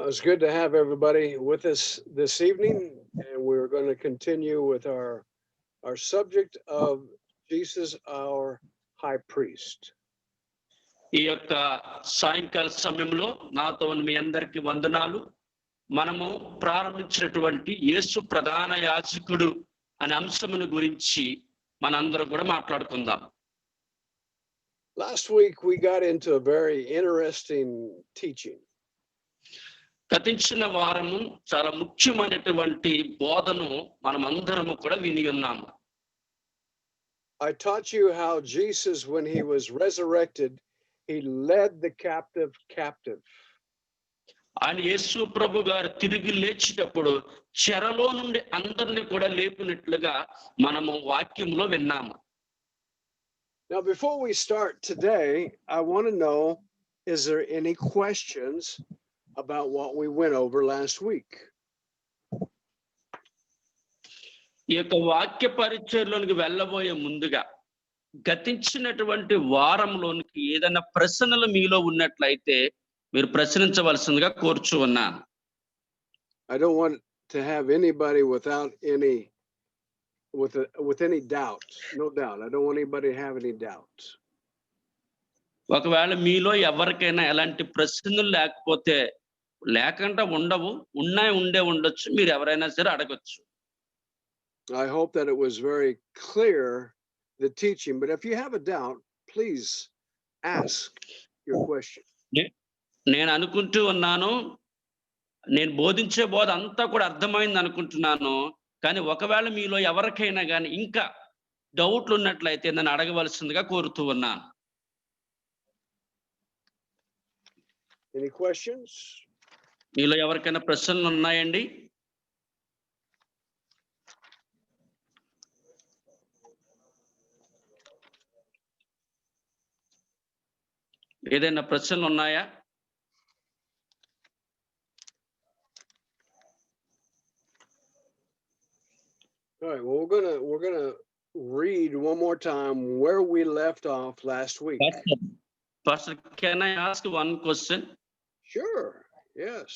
It's good to have everybody with us this evening, and we're going to continue with our subject of Jesus, our high priest. ఈ యొక్క సాయంకాల సమయంలో నాతో మీ అందరికి వందనాలు. మనము ప్రారంభించినటువంటి యేసు ప్రధాన యాజకుడు అనే అంశమును గురించి మనందరం కూడా మాట్లాడుకుందాం. Last week we got into a very interesting teaching. గతించిన వారము చాలా ముఖ్యమైనటువంటి బోధను మనమందరము కూడా విని ఉన్నాము. I taught you how Jesus, when he was resurrected, he led the captive captive. ఆయన యేసు ప్రభు గారు తిరిగి లేచినప్పుడు చెరలో నుండి అందరిని కూడా లేపినట్లుగా మనము వాక్యంలో విన్నాము. Now, before we start today, I want to know, is there any questions about what we went over last week? ఈ యొక్క వాక్య పరిచయంలోనికి వెళ్ళబోయే ముందుగా గతించినటువంటి వారంలోనికి ఏదైనా ప్రశ్నలు మీలో ఉన్నట్లయితే మీరు ప్రశ్నించవలసిందిగా కోరుచు ఉన్నాను. I don't want to have anybody without any with any doubt. No doubt. I don't want anybody to have any doubt. ఒకవేళ మీలో ఎవరికైనా ఎలాంటి ప్రశ్నలు లేకుండా ఉండవు, ఉండే ఉండొచ్చు, మీరు ఎవరైనా సరే అడగొచ్చు. I hope that it was very clear, the teaching, but if you have a doubt, please ask your question. నేను అనుకుంటూ ఉన్నాను, నేను బోధించే బోధ అంతా కూడా అర్థమైంది అనుకుంటున్నాను. కానీ ఒకవేళ మీలో ఎవరికైనా కానీ ఇంకా డౌట్లు ఉన్నట్లయితే నన్ను అడగవలసిందిగా కోరుతూ ఉన్నాను. Any questions? మీలో ఎవరికైనా ప్రశ్నలు ఉన్నాయండి? ఏదైనా ప్రశ్నలు ఉన్నాయా? All right, well, we're gonna read one more time where we left off last week. Pastor, can I ask one question? Sure, yes.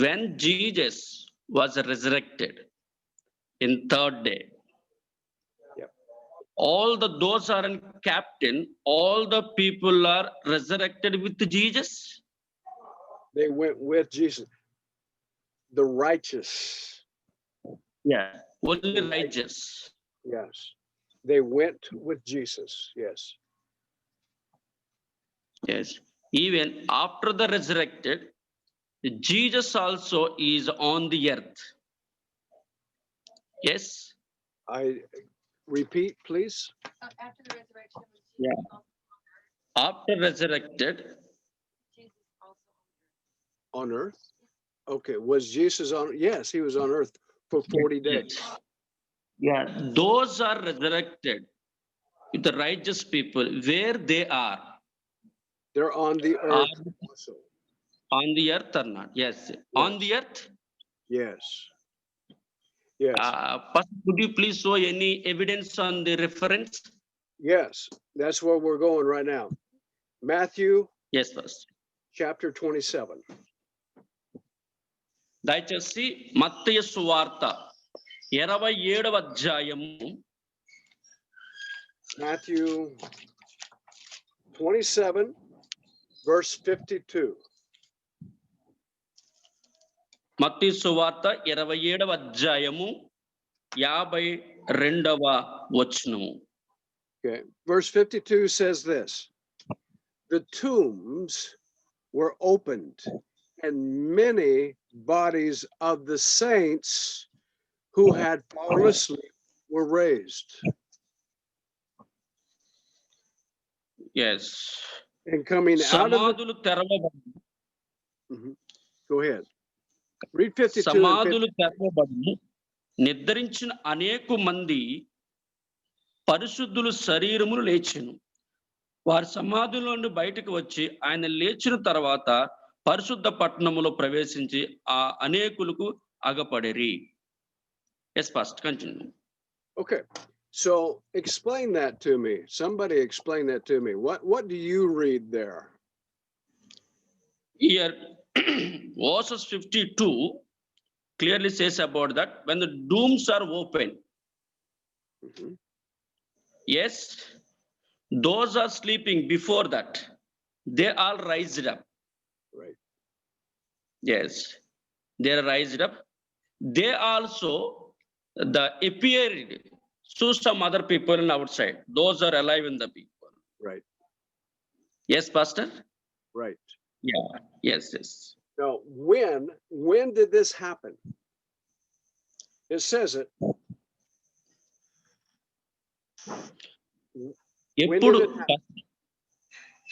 When Jesus was resurrected in third day, yep, those are in captain, all the people are resurrected with Jesus? They went with Jesus. The righteous. Yeah, only righteous. Yes, they went with Jesus. Yes. Yes. Even after the resurrected, Jesus also is on the earth. Yes. I repeat, please. After the resurrection, Yeah. After resurrected, Jesus also On earth. Okay, was Jesus on? Yes, he was on earth for 40 days. Yeah, those are resurrected with the righteous people where they are. They're on the earth also. On the earth or not? Yes. On the earth? Yes. Yes. Pastor, could you please show any evidence on the reference? Yes, that's where we're going right now. Matthew. Yes, Pastor. Chapter 27. దయచేసి మత్తయి సువార్త 27వ అధ్యాయము. Matthew 27 verse 52. మత్తయి సువార్త 27వ అధ్యాయము 52వ వచనము. Okay, verse 52 says this: the tombs were opened, and many bodies of the saints who had fallen asleep were raised. Yes. And coming out of సమాధులు తెరవబడి. Go ahead. Read 52. సమాధులు తెరవబడి నిద్రించిన అనేక మంది పరిశుద్ధులు శరీరములు లేచెను. వారి సమాధుల నుండి బయటకు వచ్చి ఆయన లేచిన తర్వాత పరిశుద్ధ పట్టణములో ప్రవేశించి ఆ అనేకులకు అగపడిరి. Yes, Pastor, continue. Okay, so explain that to me. Somebody explain that to me. What do you read there? Here, verses 52 clearly says about that when the doors are open, Mhm. yes, those are sleeping before that, they all raised up. Right. Yes, they are raised up. They also the appeared to some other people in outside. Those are alive in the people. Right. Yes, Pastor? Right. Yeah. Yes, yes. Now, when did this happen? It says it. When ఎప్పుడు did it happen?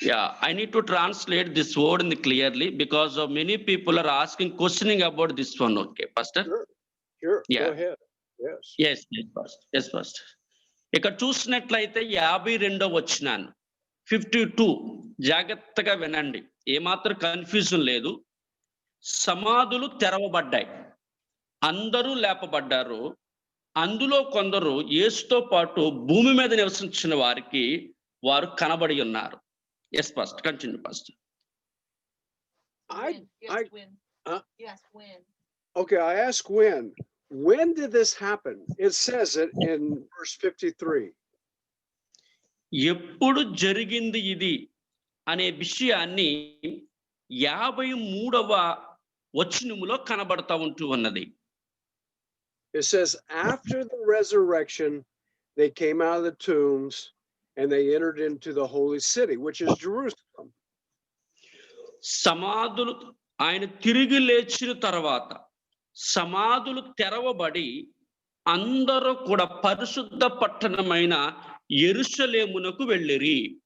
Yeah, I need to translate this word in clearly because of many people are asking, questioning about this one. Okay, Pastor? Sure. Sure. Go Yeah. ahead. Yes. Yes, yes, Pastor. Yes, Pastor. ఇక్కడ చూసినట్లయితే 52వ వచనాన్ని 52 జాగ్రత్తగా వినండి. ఏమాత్రం confusion లేదు. సమాధులు తెరవబడ్డాయి. అందరూ లేపబడ్డారు. అందులో కొందరు యేసుతో పాటు భూమి మీద నివసించిన వారికి వారు కనబడి ఉన్నారు. Yes, Pastor. Continue, Pastor. When? Yes, I- when. Huh? Yes, when. Okay, I ask when. When did this happen? It says it in verse 53. ఎప్పుడు జరిగింది ఇది అనే విషయాన్ని 53వ వచనములో కనబడతా ఉంటూ ఉన్నది. It says, after the resurrection, they came out of the tombs and they entered into the holy city, which is Jerusalem. సమాధులు ఆయన తిరిగి లేచిన తర్వాత సమాధులు తెరవబడి అందరూ కూడా పరిశుద్ధ పట్టణమైన యెరూషలేమునకు వెళ్ళిరి.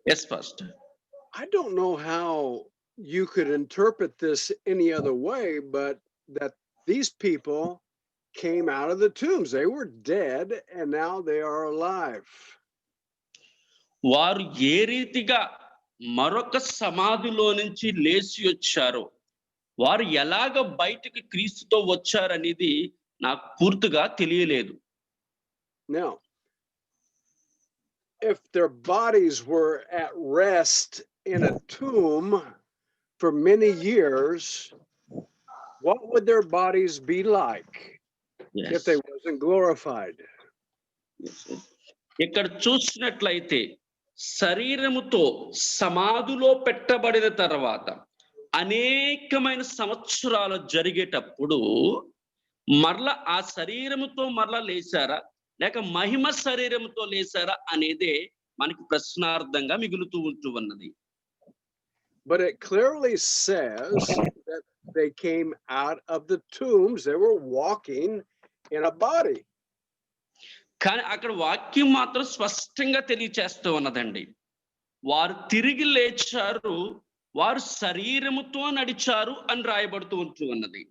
Yes, Pastor. I don't know how you could interpret this any other way, but that these people came out of the tombs. They were dead and now they are alive. వారు ఏ రీతిగా మరొక సమాధిలో నుంచి లేచి వచ్చారో, వారు ఎలాగ బయటికి క్రీస్తుతో వచ్చారనేది నాకు పూర్తిగా తెలియలేదు. Now, if their bodies were at rest in a tomb for many years, what would their bodies be like if they wasn't glorified? ఇక్కడ చూసినట్లయితే శరీరముతో సమాధిలో పెట్టబడిన తర్వాత అనేకమైన సంవత్సరాలు జరిగేటప్పుడు మరలా ఆ శరీరముతో మరలా లేచారా లేక మహిమ శరీరముతో లేచారా అనేదే మనకి ప్రశ్నార్థంగా మిగులుతూ ఉంటూ ఉన్నది. But it clearly says that they came out of the tombs. They were walking in a body. కానీ అక్కడ వాక్యం మాత్రం స్పష్టంగా తెలియచేస్తూ ఉన్నదండి. వారు తిరిగి లేచారు, వారు శరీరముతో నడిచారు అని రాయబడుతూ ఉంటూ ఉన్నది.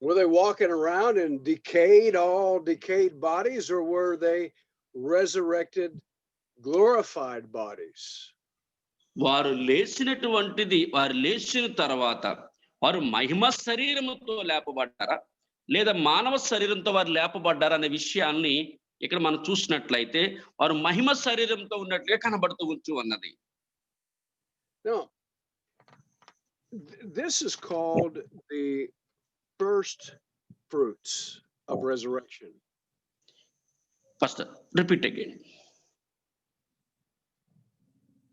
Were they walking around in all decayed bodies, or were they resurrected, glorified bodies? వారు లేచినటువంటిది వారు లేచిన తర్వాత వారు మహిమ శరీరముతో లేపబడ్డారా లేదా మానవ శరీరంతో వారు లేపబడ్డారా అనే విషయాన్ని ఇక్కడ మనం చూసినట్లయితే వారు మహిమ శరీరంతో ఉన్నట్లుగా కనబడుతూ ఉంటూ ఉన్నది. No. This is called the first fruits of resurrection. Pastor, repeat again.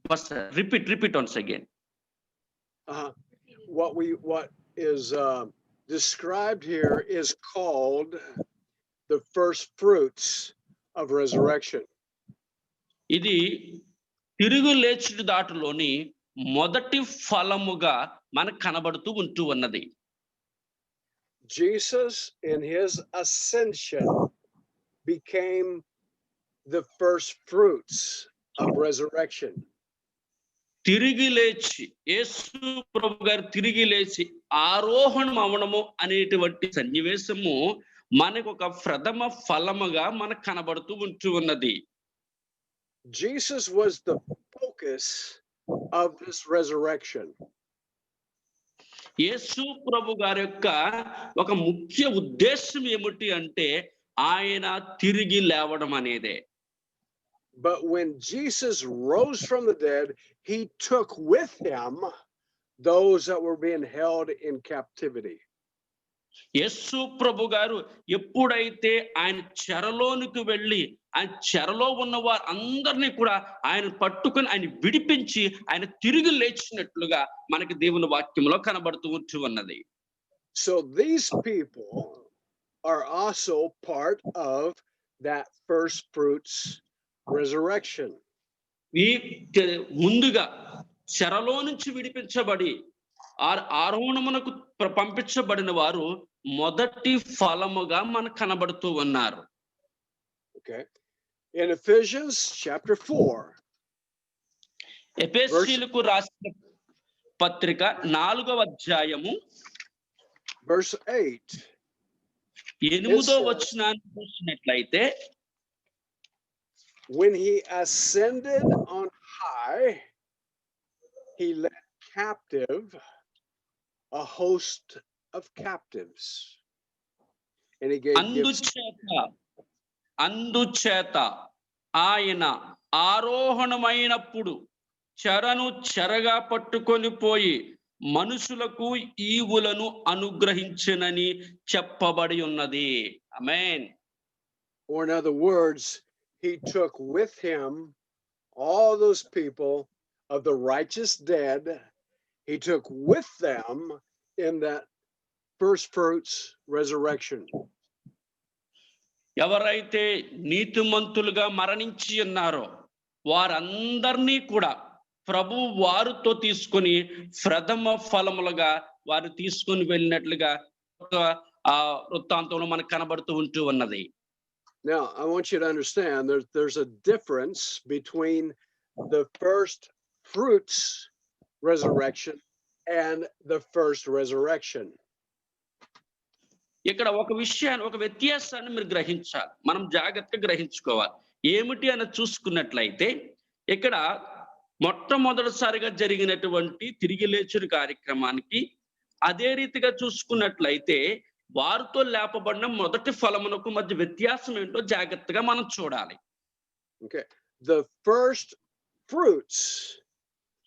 Pastor, repeat once again. What is described here is called the first fruits of resurrection. ఇది తిరుగు లేచుడు దాటులోని మొదటి ఫలముగా మనకు కనబడుతూ ఉంటూ ఉన్నది. Jesus in his ascension became the first fruits of resurrection. తిరిగి లేచి యేసు ప్రభు గారు తిరిగి లేచి ఆరోహణం అవడము అనేటువంటి సన్నివేశము మనకు ఒక ప్రథమ ఫలముగా మనకు కనబడుతూ ఉంటూ ఉన్నది. Jesus was the focus of this resurrection. యేసు ప్రభు గారి యొక్క ఒక ముఖ్య ఉద్దేశం ఏమిటి అంటే ఆయన తిరిగి లేవడం అనేదే. But when Jesus rose from the dead, he took with him those that were being held in captivity. యేసు ప్రభు గారు ఎప్పుడైతే ఆయన చెరలోనికి వెళ్ళి ఆయన చెరలో ఉన్న వారందరినీ కూడా ఆయన పట్టుకొని ఆయన విడిపించి ఆయన తిరిగి లేచినట్లుగా మనకి దేవుని వాక్యంలో కనబడుతూ ఉన్నది. So these people are also part of that first fruits resurrection. ఈ ముందుగా చెరలో నుంచి విడిపించబడి ఆరోహణమునకు పంపించబడిన వారు మొదటి ఫలముగా మనకు కనబడుతూ ఉన్నారు. Okay. In Ephesians chapter 4. ఎఫెసీయులకు రాసిన పత్రిక 4వ అధ్యాయము verse 8. 8వ వచనాన్ని చూసినట్లయితే, when he ascended on high, he led captive a host of captives. And he gave gifts. అందుచేత ఆయన ఆరోహణమైనప్పుడు చెరను చెరగా పట్టుకొని పోయి మనుషులకు ఈవులను అనుగ్రహించెనని చెప్పబడి ఉన్నది. ఆమేన్. Or in other words, he took with him all those people of the righteous dead. He took with them in that first fruits resurrection. ఎవరైతే నీతిమంతులుగా మరణించి ఉన్నారో వారందరినీ కూడా ప్రభు వారితో తీసుకొని ప్రథమ ఫలములుగా వారు తీసుకొని వెళ్ళినట్లుగా ఆ వృత్తాంతంలో మనకు కనబడుతూ ఉన్నది. Now, I want you to understand there's a difference between the first fruits resurrection and the first resurrection. ఇక్కడ ఒక వ్యత్యాసాన్ని మీరు గ్రహించాలి, మనం జాగ్రత్తగా గ్రహించుకోవాలి. ఏమిటి అని చూసుకున్నట్లయితే, ఇక్కడ మొట్టమొదటిసారిగా జరిగినటువంటి తిరిగి లేచిన కార్యక్రమానికి అదే రీతిగా చూసుకున్నట్లయితే వారితో లేపబడిన మొదటి ఫలమునకు మధ్య వ్యత్యాసం ఏంటో జాగ్రత్తగా మనం చూడాలి. Okay, the first fruits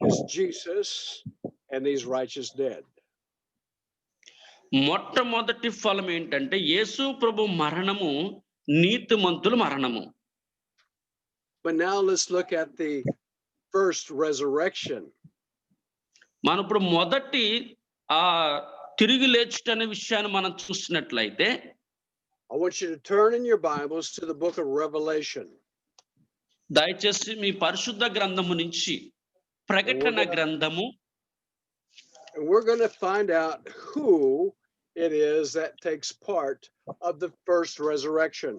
is Jesus and these righteous dead. మొట్టమొదటి ఫలం ఏంటంటే యేసు ప్రభు మరణము, నీతిమంతుల మరణము. But now let's look at the first resurrection. మనం ఇప్పుడు మొదటి తిరిగి లేచుట అనే విషయాన్ని మనం చూసినట్లయితే, I want you to turn in your Bibles to the book of Revelation. దయచేసి మీ పరిశుద్ధ గ్రంథము నుంచి ప్రకటన గ్రంథము, and we're going to find out who it is that takes part of the first resurrection.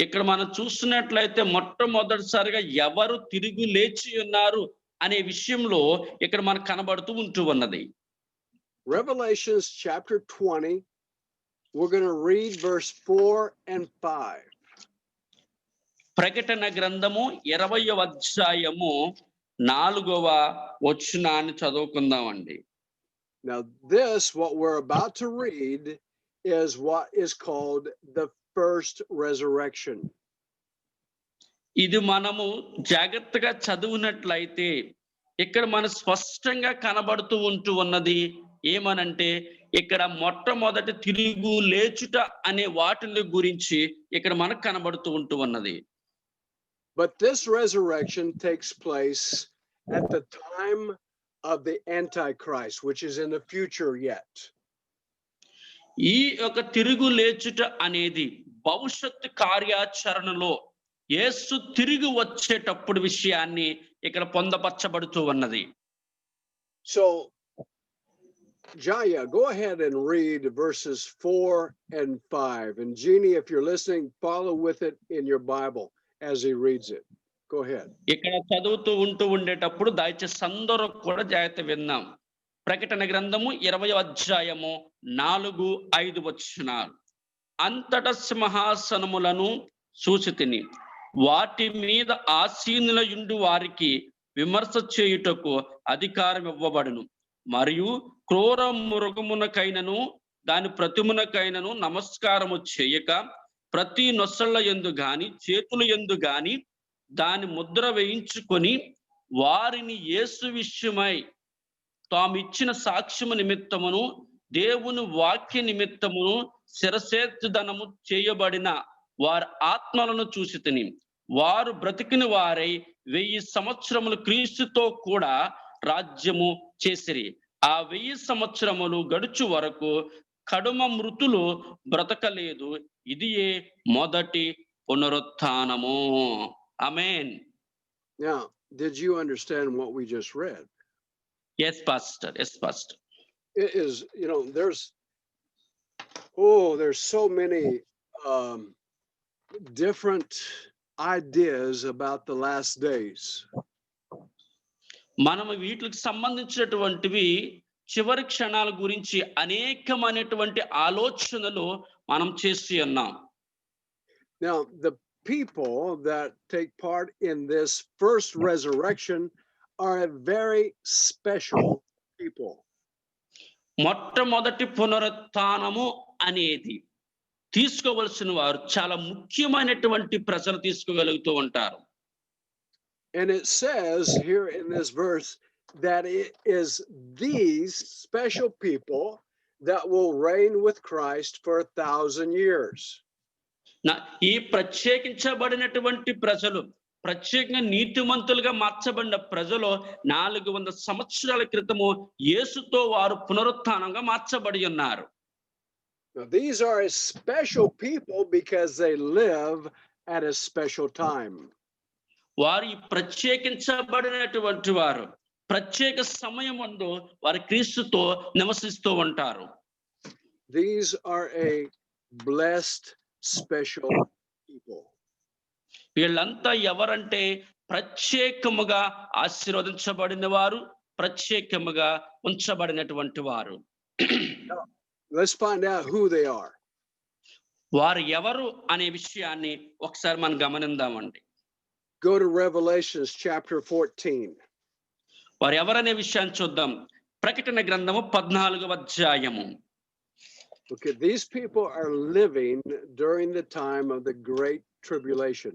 ఇక్కడ మనం చూసినట్లయితే మొట్టమొదటిసారిగా ఎవరు తిరిగి లేచి ఉన్నారు అనే విషయంలో ఇక్కడ మనకు కనబడుతూ ఉన్నది. Revelations chapter 20, we're going to read verse 4 and 5. ప్రకటన గ్రంథము 20వ అధ్యాయము 4వ వచనాన్ని చదువుకుందామండి. Now this, what we're about to read, is what is called the first resurrection. ఇది మనము జాగ్రత్తగా చదువునట్లయితే ఇక్కడ మన స్పష్టంగా కనబడుతూ ఉన్నది ఏమనంటే, ఇక్కడ మొట్టమొదటి తిరుగు లేచుట అనే వాటిని గురించి ఇక్కడ మనకు కనబడుతూ ఉన్నది. But this resurrection takes place at the time of the Antichrist, which is in the future yet. ఈ యొక్క తిరుగు లేచుట అనేది భవిష్యత్తు కార్యాచరణలో యేసు తిరిగి వచ్చేటప్పుడు విషయాన్ని ఇక్కడ పొందపరచబడుతూ ఉన్నది. So Jaya, go ahead and read verses 4 and 5. And Jeannie, if you're listening, follow with it in your Bible as he reads it. Go ahead. ఇక్కడ చదువుతూ ఉండేటప్పుడు దయచేసి అందరూ కూడా జాగ్రత్త విందాం. ప్రకటన గ్రంథము 20వ అధ్యాయము 4-5 వచనాలు. అంతట సింహాసనములను చూచితిని, వాటి మీద ఆసీనులయుండు వారికి విమర్శ చేయుటకు అధికారం ఇవ్వబడును. మరియు క్రూర మృగమునకైనను దాని ప్రతిమునకైనను నమస్కారము చేయక ప్రతి నొసళ్ళ యందు గాని చేతుల యందు గాని దాని ముద్ర వేయించుకొని వారిని యేసు విషయమై తామిచ్చిన సాక్ష్యము నిమిత్తమును దేవుని వాక్య నిమిత్తమును శిరసేత్తుదనము చేయబడిన వారి ఆత్మలను చూసి తిని వారు బ్రతికిన వారై 1000 సంవత్సరములు క్రీస్తుతో కూడా రాజ్యము చేసిరి. ఆ 1000 సంవత్సరములు గడుచు వరకు కడుమ మృతులు బ్రతకలేదు. ఇదియే మొదటి పునరుత్థానము. ఆమేన్. Now, did you understand what we just read? Yes, Pastor. Yes, Pastor. It is, there's so many different ideas about the last days. మనం వీటికి సంబంధించినటువంటివి చివరి క్షణాల గురించి అనేకమైనటువంటి ఆలోచనలు మనం చేసి ఉన్నాం. Now, the people that take part in this first resurrection are a very special people. మొట్టమొదటి పునరుత్థానము అనేది తీసుకోవలసిన వారు చాలా ముఖ్యమైనటువంటి ప్రజలు తీసుకోగలుగుతూ ఉంటారు. And it says here in this verse that it is these special people that will reign with Christ for 1,000 years. ఈ ప్రత్యేకించబడినటువంటి ప్రజలు ప్రత్యేకంగా నీతిమంతులుగా మార్చబడిన ప్రజలు 400 సంవత్సరాల క్రితము యేసుతో వారు పునరుత్థానంగా మార్చబడి ఉన్నారు. Now, these are a special people because they live at a special time. వారు ప్రత్యేకించబడినటువంటి వారు ప్రత్యేక సమయమందు వారు క్రీస్తుతో నివసిస్తూ ఉంటారు. These are a blessed special people. వీళ్ళంతా ఎవరంటే ప్రత్యేకముగా ఆశీర్వదించబడిన వారు, ప్రత్యేకముగా ఉంచబడినటువంటి వారు. Let's find out who they are. వారు ఎవరు అనే విషయాన్ని ఒకసారి మనం గమనిద్దామండి. Go to Revelations chapter 14. వారు ఎవరనే విషయాన్ని చూద్దాం. ప్రకటన గ్రంథము 14వ అధ్యాయము. Okay, these people are living during the time of the Great Tribulation.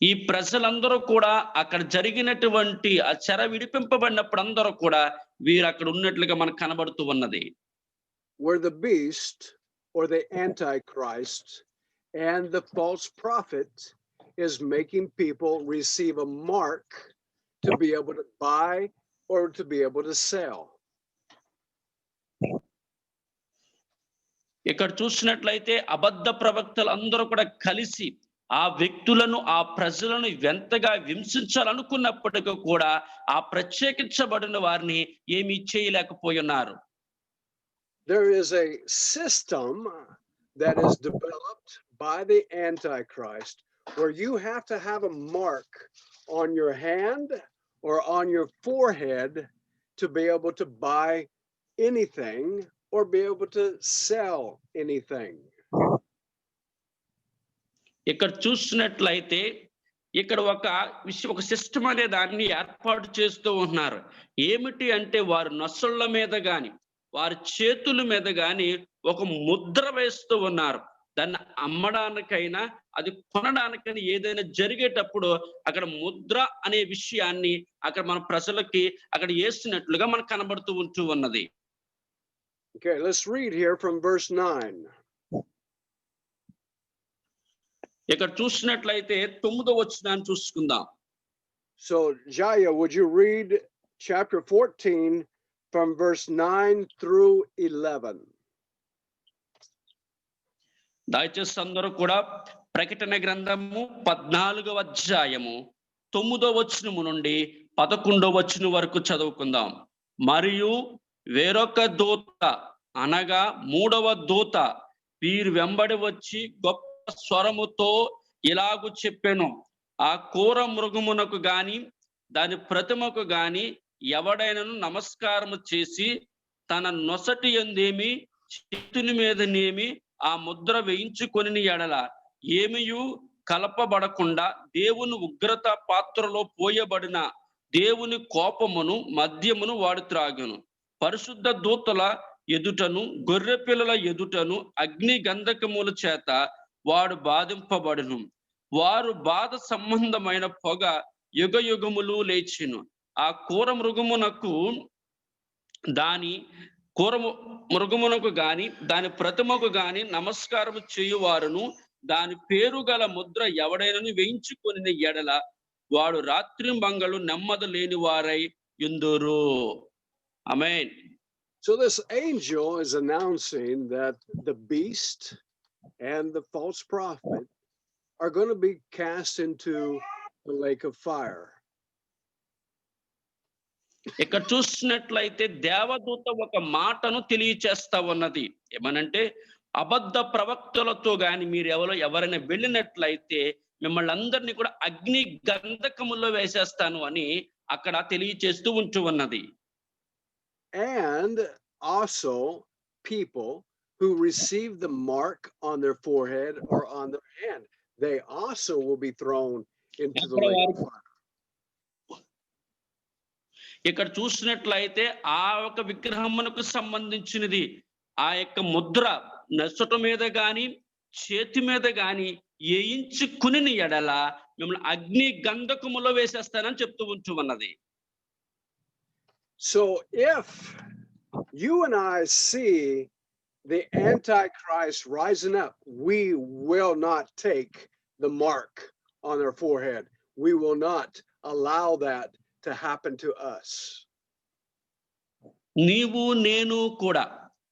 ఈ ప్రజలందరూ కూడా అక్కడ జరిగినటువంటి ఆ చెర విడిపింపబడినప్పుడు అందరూ కూడా వీరు అక్కడ ఉన్నట్లుగా మనకు కనబడుతూ ఉన్నది. Where the beast or the Antichrist and the false prophet is making people receive a mark to be able to buy or to be able to sell. ఇక్కడ చూసినట్లయితే అబద్ధ ప్రవక్తలు అందరూ కూడా కలిసి ఆ వ్యక్తులను ఆ ప్రజలను ఎంతగా హింసించాలనుకున్నప్పటికీ కూడా ఆ ప్రత్యేకించబడిన వారిని ఏమీ చేయలేకపోతున్నారు. There is a system that is developed by the Antichrist where you have to have a mark on your hand or on your forehead to be able to buy anything or be able to sell anything. ఇక్కడ చూసినట్లయితే ఇక్కడ ఒక system అనే దాన్ని ఏర్పాటు చేస్తూ ఉన్నారు. ఏమిటి అంటే వారి నొసళ్ళ మీద గాని వారి చేతుల మీద గాని ఒక ముద్ర వేస్తూ ఉన్నారు. దాన్ని అమ్మడానికైనా అది కొనడానికైనా ఏదైనా జరిగేటప్పుడు అక్కడ ముద్ర అనే విషయాన్ని అక్కడ మన ప్రజలకి అక్కడ వేసినట్లుగా మనకు కనబడుతూ ఉంటూ ఉన్నది. Okay, let's read here from verse 9. ఇక్కడ చూసినట్లయితే 9వ వచనాన్ని చూసుకుందాం. So Jaya, would you read chapter 14 from verse 9 through 11? దయచేసి అందరూ కూడా ప్రకటన గ్రంథము 14వ అధ్యాయము 9వ వచనము నుండి 11వ వచనం వరకు చదువుకుందాం. మరియు వేరొక దూత అనగా 3వ దూత వీరు వెంబడి వచ్చి గొప్ప స్వరముతో ఇలాగు చెప్పెను, ఆ క్రూర మృగమునకు గాని దాని ప్రతిమకు గాని ఎవడైనను నమస్కారము చేసి తన నొసటి యందేమి చేతుని మీదనేమి ఆ ముద్ర వేయించుకొని ఎడల ఏమియు కలపబడకుండా దేవుని ఉగ్రత పాత్రలో పోయబడిన దేవుని కోపమును మద్యమును వాడు త్రాగెను. పరిశుద్ధ దూతల ఎదుటను గొర్రె పిల్లల ఎదుటను అగ్ని గంధకముల చేత వాడు బాధింపబడును. వారు బాధ సంబంధమైన పొగ యుగ యుగములు లేచిను. ఆ క్రూర మృగమునకు దాని మృగమునకు గాని దాని ప్రతిమకు గాని నమస్కారము చేయువారును దాని పేరు గల ముద్ర ఎవడైనను వేయించుకొని ఎడల వాడు రాత్రింబగళ్ళు నెమ్మది లేని వారై యుందురు. ఆమేన్. So this angel is announcing that the beast and the false prophet are going to be cast into the lake of fire. ఇక్కడ చూసినట్లయితే దేవదూత ఒక మాటను తెలియచేస్తా ఉన్నది. ఏమనంటే అబద్ధ ప్రవక్తలతో గాని మీరు ఎవరైనా వెళ్ళినట్లయితే మిమ్మల్ని అందరినీ కూడా అగ్ని గంధకములో వేసేస్తాను అని అక్కడ తెలియచేస్తూ ఉంటూ ఉన్నది. And also people who receive the mark on their forehead or on their hand, they also will be thrown into the lake of fire. ఇక్కడ చూసినట్లయితే ఆ ఒక విగ్రహమునకు సంబంధించినది ఆ యొక్క ముద్ర నొసట మీద గాని చేతి మీద గాని వేయించుకుని ఎడల మిమ్మల్ని అగ్ని గంధకములో వేసేస్తానని చెప్తూ ఉంటూ ఉన్నది. So if you and I see the Antichrist rising up, we will not take the mark on our forehead. We will not allow that to happen to us. నీవు నేను కూడా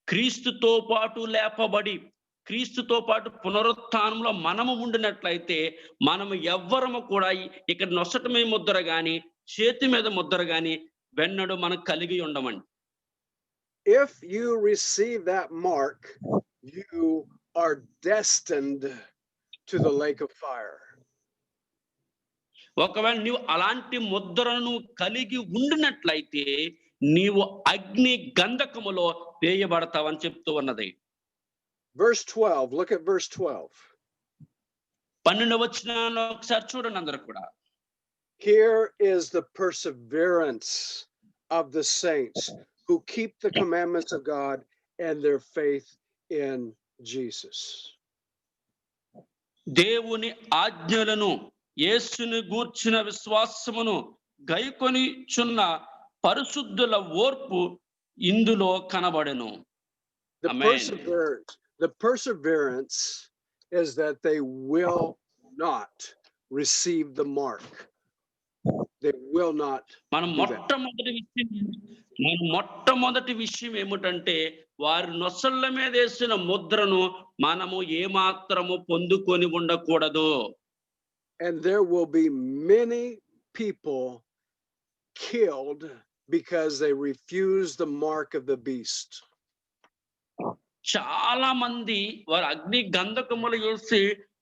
క్రీస్తుతో పాటు లేపబడి క్రీస్తుతో పాటు పునరుత్థానంలో మనము ఉండినట్లయితే మనము ఎవ్వరము కూడా ఇక్కడ నొసట మీద ముద్ర గాని చేతి మీద ముద్ర గాని వెన్నడు మనం కలిగి ఉండమండి. If you receive that mark, you are destined to the lake of fire. ఒకవేళ నీవు అలాంటి ముద్రను కలిగి ఉండినట్లయితే నీవు అగ్ని గంధకములో వేయబడతావని చెప్తూ ఉన్నది. Verse 12, look at verse 12. 12వ వచనాన్ని ఒకసారి చూడండి అందరూ కూడా. Here is the perseverance of the saints who keep the commandments of God and their faith in Jesus. దేవుని ఆజ్ఞలను యేసుని గూర్చిన విశ్వాసమును గైకొనిచున్న పరిశుద్ధుల ఓర్పు ఇందులో కనబడెను. The perseverance is that they will not receive the mark. They will not. మన మొట్టమొదటి విషయం ఏమిటంటే వారి నొసళ్ళ మీద వేసిన ముద్రను మనము ఏమాత్రము పొందుకొని ఉండకూడదు. And there will be many people killed because they refuse the mark of the beast. చాలా మంది వారు అగ్ని గంధకములు వేసి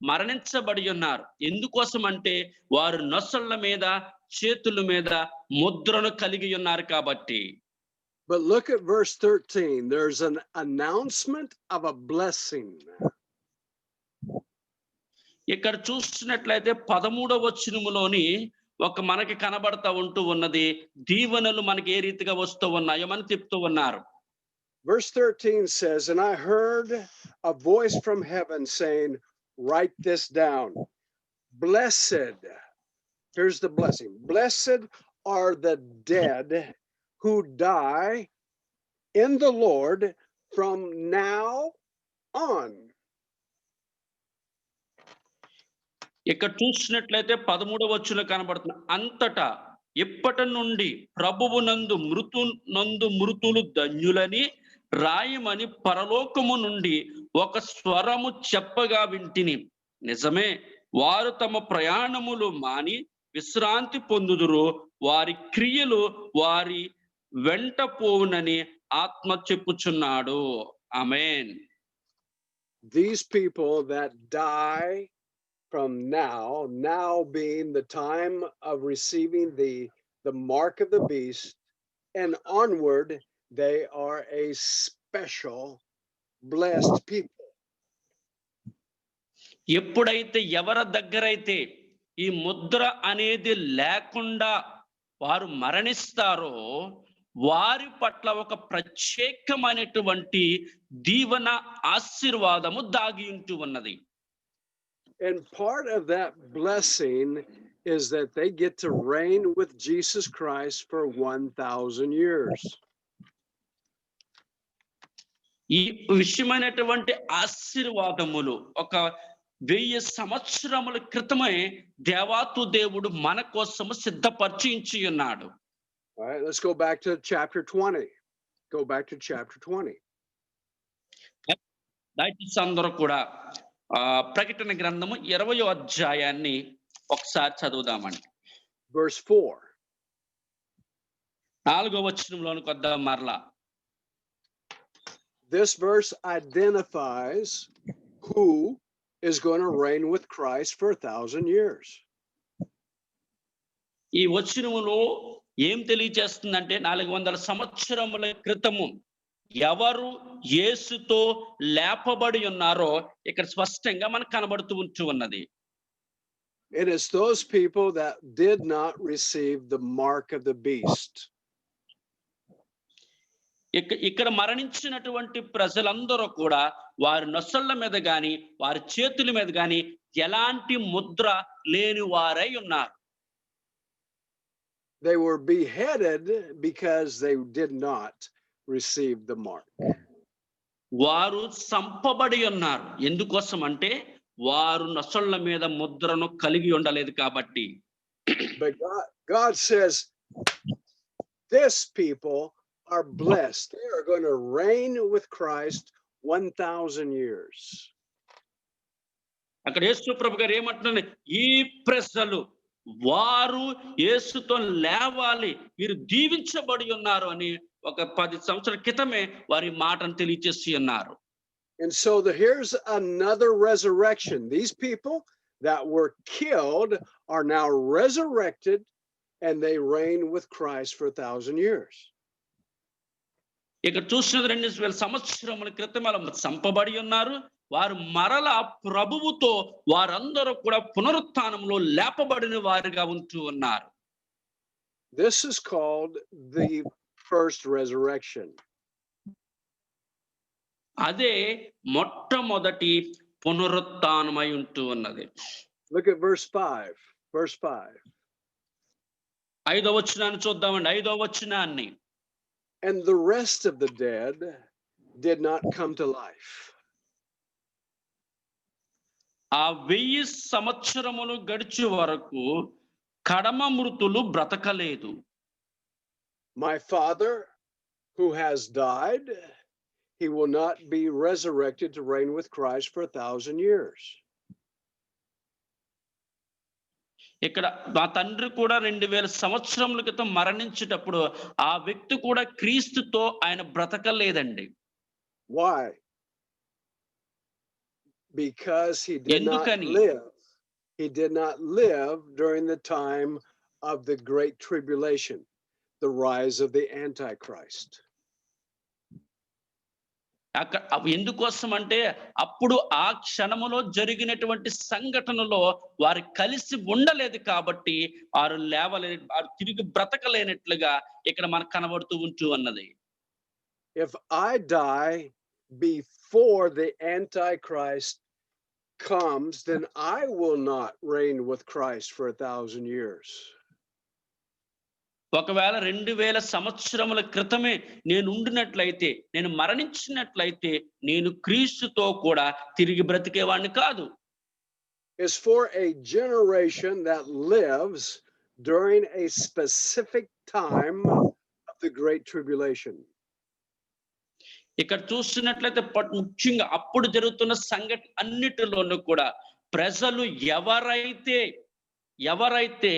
మరణించబడి ఉన్నారు. ఎందుకోసం అంటే వారు నొసళ్ళ మీద చేతుల మీద ముద్రను కలిగి ఉన్నారు కాబట్టి. But look at verse 13. There's an announcement of a blessing. ఇక్కడ చూసినట్లయితే 13వ వచనములోని ఒక మనకి కనబడతా ఉంటూ ఉన్నది దీవెనలు మనకి ఏ రీతిగా వస్తూ ఉన్నాయో మనం చెప్తూ ఉన్నారు. Verse 13 says, and I heard a voice from heaven saying, write this down. Blessed, here's the blessing. Blessed are the dead who die in the Lord from now on. ఇక్కడ చూసినట్లయితే 13వ వచనం కనబడుతుంది. అంతటా ఇప్పటి నుండి ప్రభువునందు మృతులు ధన్యులని రాయమని పరలోకము నుండి ఒక స్వరము చెప్పగా వింటిని. నిజమే, వారు తమ ప్రయాణములు మాని విశ్రాంతి పొందుదురు, వారి క్రియలు వారి వెంట పోవునని ఆత్మ చెప్పుచున్నాడు. ఆమేన్. These people that die from now being the time of receiving the mark of the beast and onward, they are a special blessed people. ఎప్పుడైతే ఎవరి దగ్గరైతే ఈ ముద్ర అనేది లేకుండా వారు మరణిస్తారో వారి పట్ల ఒక ప్రత్యేకమైనటువంటి దీవెన ఆశీర్వాదము దాగి ఉంటూ ఉన్నది. And part of that blessing is that they get to reign with Jesus Christ for 1,000 years. ఈ విషయమైనటువంటి ఆశీర్వాదములు ఒక 1000 సంవత్సరముల క్రితమే దేవాతు దేవుడు మన కోసము సిద్ధపరిచి ఉన్నాడు. All right, let's go back to chapter 20. Go back to chapter 20. దయచేసి అందరూ కూడా ప్రకటన గ్రంథము 20వ అధ్యాయాన్ని ఒకసారి చదువుదామండి. Verse 4. 4వ వచనంలోనికి వద్దాం మరలా. This verse identifies who is going to reign with Christ for 1,000 years. ఈ వచనములో ఏం తెలియజేస్తుందంటే 400 సంవత్సరముల క్రితము ఎవరు యేసుతో లేపబడి ఉన్నారో ఇక్కడ స్పష్టంగా మనకు కనబడుతూ ఉన్నది. It is those people that did not receive the mark of the beast. ఇక్కడ మరణించినటువంటి ప్రజలందరూ కూడా వారి నొసళ్ళ మీద గాని వారి చేతుల మీద గాని ఎలాంటి ముద్ర లేని వారై ఉన్నారు. They were beheaded because they did not receive the mark. వారు సంపబడి ఉన్నారు. ఎందుకోసం అంటే వారు నొసళ్ళ మీద ముద్రను కలిగి ఉండలేదు కాబట్టి. But God says this people are blessed. They are going to reign with Christ 1,000 years. అక్కడ యేసు ప్రభు గారు ఏమంటున్నారు, ఈ ప్రజలు వారు యేసుతో లేవాలి, వీరు దీవించబడి ఉన్నారు అని ఒక 10 సంవత్సరాల క్రితమే వారి మాటను తెలియజేసి ఉన్నారు. And so here's another resurrection. These people that were killed are now resurrected and they reign with Christ for 1,000 years. ఇక్కడ చూసినది 2000 సంవత్సరముల క్రితం చంపబడి ఉన్నారు. వారు మరలా ప్రభువుతో వారందరూ కూడా పునరుత్థానంలో లేపబడిన వారిగా ఉంటూ ఉన్నారు. This is called the first resurrection. అదే మొట్టమొదటి పునరుత్థానమై ఉంటూ ఉన్నది. Look at verse 5. Verse 5. 5వ వచనాన్ని చూద్దామండి. 5వ వచనాన్ని. And the rest of the dead did not come to life. ఆ 1000 సంవత్సరములు గడిచే వరకు కడమ మృతులు బ్రతకలేదు. My Father who has died, he will not be resurrected to reign with Christ for 1,000 years. ఇక్కడ మా తండ్రి కూడా 2000 సంవత్సరముల క్రితం మరణించేటప్పుడు ఆ వ్యక్తి కూడా క్రీస్తుతో ఆయన బ్రతకలేదండి. Why? Because he did not live during the time of the great tribulation, the rise of the Antichrist. ఎందుకోసం అంటే అప్పుడు ఆ క్షణములో జరిగినటువంటి సంఘటనలో వారు కలిసి ఉండలేదు కాబట్టి వారు లేవలేదు, వారు తిరిగి బ్రతకలేనట్లుగా ఇక్కడ మనకు కనబడుతూ ఉంటూ ఉన్నది. If I die before the Antichrist comes, then I will not reign with Christ for 1,000 years. ఒకవేళ 2000 సంవత్సరముల క్రితమే నేను ఉండినట్లయితే, నేను మరణించినట్లయితే నేను క్రీస్తుతో కూడా తిరిగి బ్రతికేవాడిని కాదు. Is for a generation that lives during a specific time of the great tribulation. ఇక్కడ చూస్తున్నట్లయితే ముఖ్యంగా అప్పుడు జరుగుతున్న సంఘటన అన్నిటిలోనూ కూడా ప్రజలు ఎవరైతే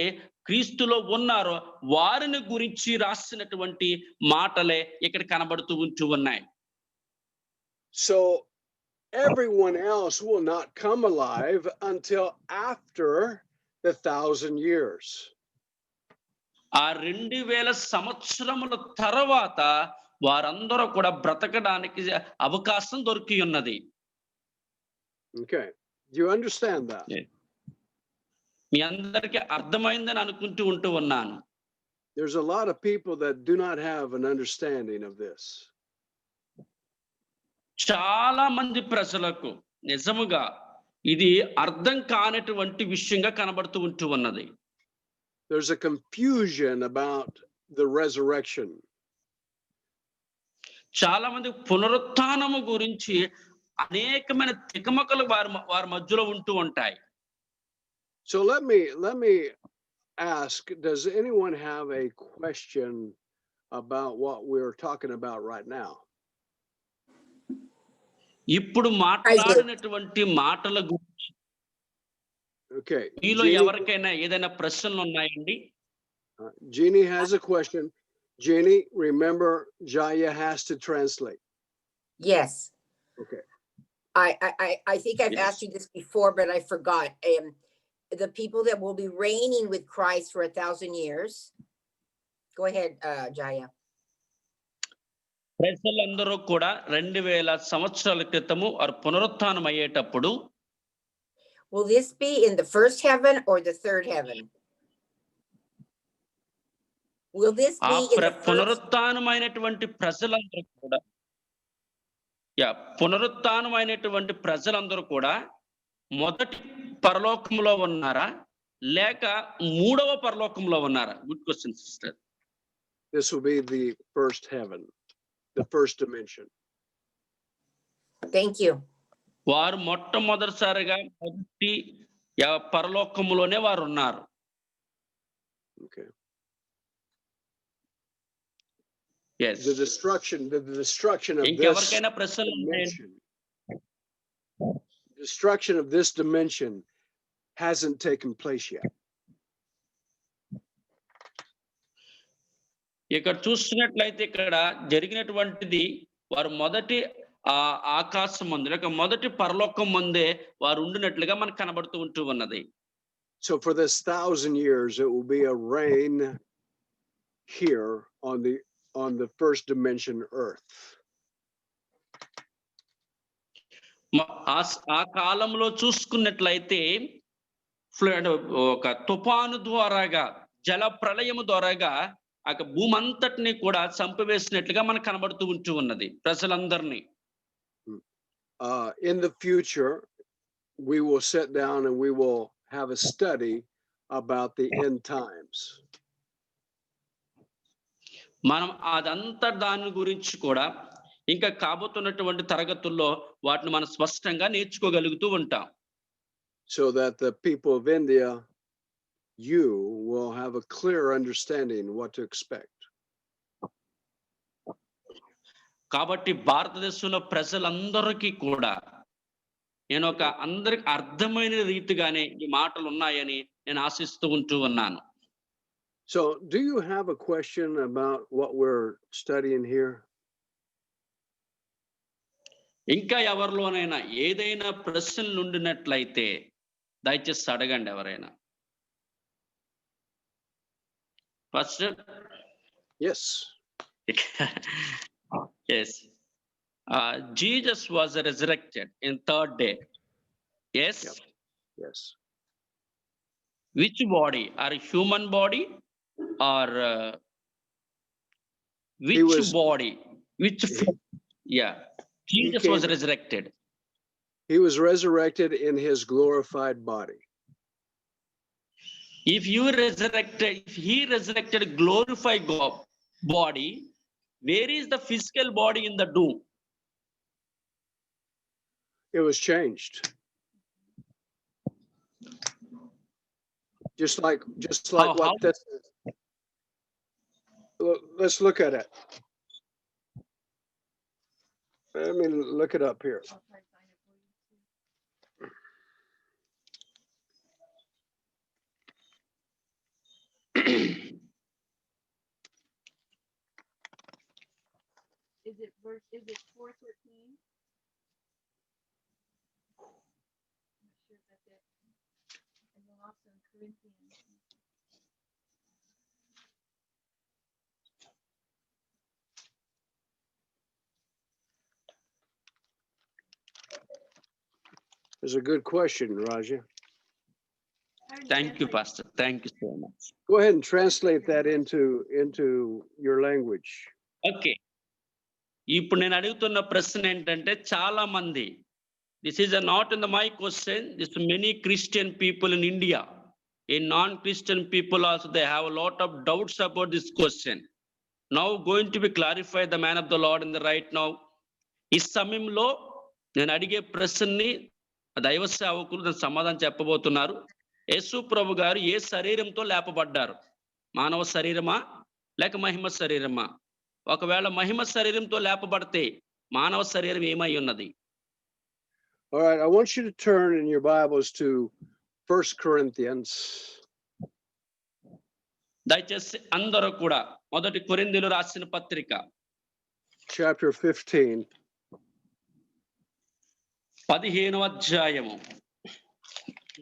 క్రీస్తులో ఉన్నారో వారిని గురించి రాసినటువంటి మాటలే ఇక్కడ కనబడుతూ ఉంటూ ఉన్నాయి. So everyone else will not come alive until after the 1,000 years. ఆ 2000 సంవత్సరముల తర్వాత వారందరూ కూడా బ్రతకడానికి అవకాశం దొరికి ఉన్నది. Okay, do you understand that? మీ అందరికీ అర్థమైందని అనుకుంటూ ఉన్నాను. There's a lot of people that do not have an understanding of this. చాలా మంది ప్రజలకు నిజముగా ఇది అర్థం కానటువంటి విషయంగా కనబడుతూ ఉంటూ ఉన్నది. There's a confusion about the resurrection. చాలా మంది పునరుత్థానము గురించి అనేకమైన తికమకలు వారి మధ్యలో ఉంటూ ఉంటాయి. So let me ask, does anyone have a question about what we're talking about right now? ఇప్పుడు మాట్లాడినటువంటి మాటల గురించి Okay. మీలో ఎవరికైనా ఏదైనా ప్రశ్నలు ఉన్నాయండి? Jeannie has a question. Jeannie, remember Jaya has to translate. Yes. Okay. I think I've Yes. asked you this before, but I forgot. The people that will be reigning with Christ for 1,000 years. Go ahead, Jaya. ప్రజలందరూ కూడా 2000 సంవత్సరాల క్రితము వారు పునరుత్థానం అయ్యేటప్పుడు Will this be in the first heaven or the third heaven? Will this ఆ be in the first? పునరుత్థానమైనటువంటి ప్రజలందరూ కూడా పునరుత్థానమైనటువంటి ప్రజలందరూ కూడా మొదటి పరలోకంలో ఉన్నారా లేక మూడవ పరలోకంలో ఉన్నారా? Good question sister. This will be the first heaven, the first dimension. Thank you. వారు మొట్టమొదటిసారిగా మొదటి పరలోకములోనే వారు ఉన్నారు. Okay. Yes. The destruction of this ఇంకెవరికైనా ప్రశ్నలు ఉన్నాయండి? dimension. Destruction of this dimension hasn't taken place yet. ఇక్కడ చూస్తున్నట్లయితే ఇక్కడ జరిగినటువంటిది వారు మొదటి ఆకాశం ముందు లేక మొదటి పరలోకం ముందే వారు ఉండినట్లుగా మనకు కనబడుతూ ఉంటూ ఉన్నది. So for this 1,000 years, it will be a reign here on the first dimension earth. ఆ కాలంలో చూసుకున్నట్లయితే ఒక తుఫాను ద్వారాగా జల ప్రళయము ద్వారాగా ఆ భూమి అంతటిని కూడా చంపివేసినట్లుగా మనకు కనబడుతూ ఉంటూ ఉన్నది ప్రజలందరినీ. In the future, we will sit down and we will have a study about the end times. మనం అదంతా దాని గురించి కూడా ఇంకా కాబోతున్నటువంటి తరగతుల్లో వాటిని మనం స్పష్టంగా నేర్చుకోగలుగుతూ ఉంటాం. So that the people of India, you will have a clear understanding what to expect. కాబట్టి భారతదేశంలో ప్రజలందరికీ కూడా నేను అందరికి అర్థమైన రీతిగానే ఈ మాటలు ఉన్నాయని నేను ఆశిస్తూ ఉంటూ ఉన్నాను. So do you have a question about what we're studying here? ఇంకా ఎవరిలోనైనా ఏదైనా ప్రశ్నలు ఉండినట్లయితే దయచేసి అడగండి ఎవరైనా. First Yes. Yes. Jesus was resurrected in third day. Yes. Yep. Yes. Which body? Are human body or which body? Which? Yeah. Jesus was resurrected. He was resurrected in his glorified body. If he resurrected glorified body, where is the physical body in the tomb? It was changed. Just like what this is. Let's look at it. Let me look it up here. I'll try to find it for you. Is it 4:13? I'm not sure if that's it. And then also in Corinthians. It's a good question, Raja. Thank you, Pastor. Thank you so much. Go ahead and translate that into your language. Okay. ఇప్పుడు నేను అడుగుతున్న ప్రశ్న ఏంటంటే చాలా మంది this is not in the my question. This many Christian people in India, in non-Christian people also, they have a lot of doubts about this question. Now going to be clarified the man of the Lord in the right now. ఈ సమయంలో నేను అడిగే ప్రశ్నని దైవ సేవకులు దాని సమాధానం చెప్పబోతున్నారు. యేసు ప్రభు గారు ఏ శరీరంతో లేపబడ్డారు? మానవ శరీరమా లేక మహిమ శరీరమా? ఒకవేళ మహిమ శరీరంతో లేపబడితే మానవ శరీరం ఏమై ఉన్నది? All right, I want you to turn in your Bibles to 1 Corinthians. దయచేసి అందరూ కూడా మొదటి కొరింథీయులు రాసిన పత్రిక Chapter 15. 15వ అధ్యాయము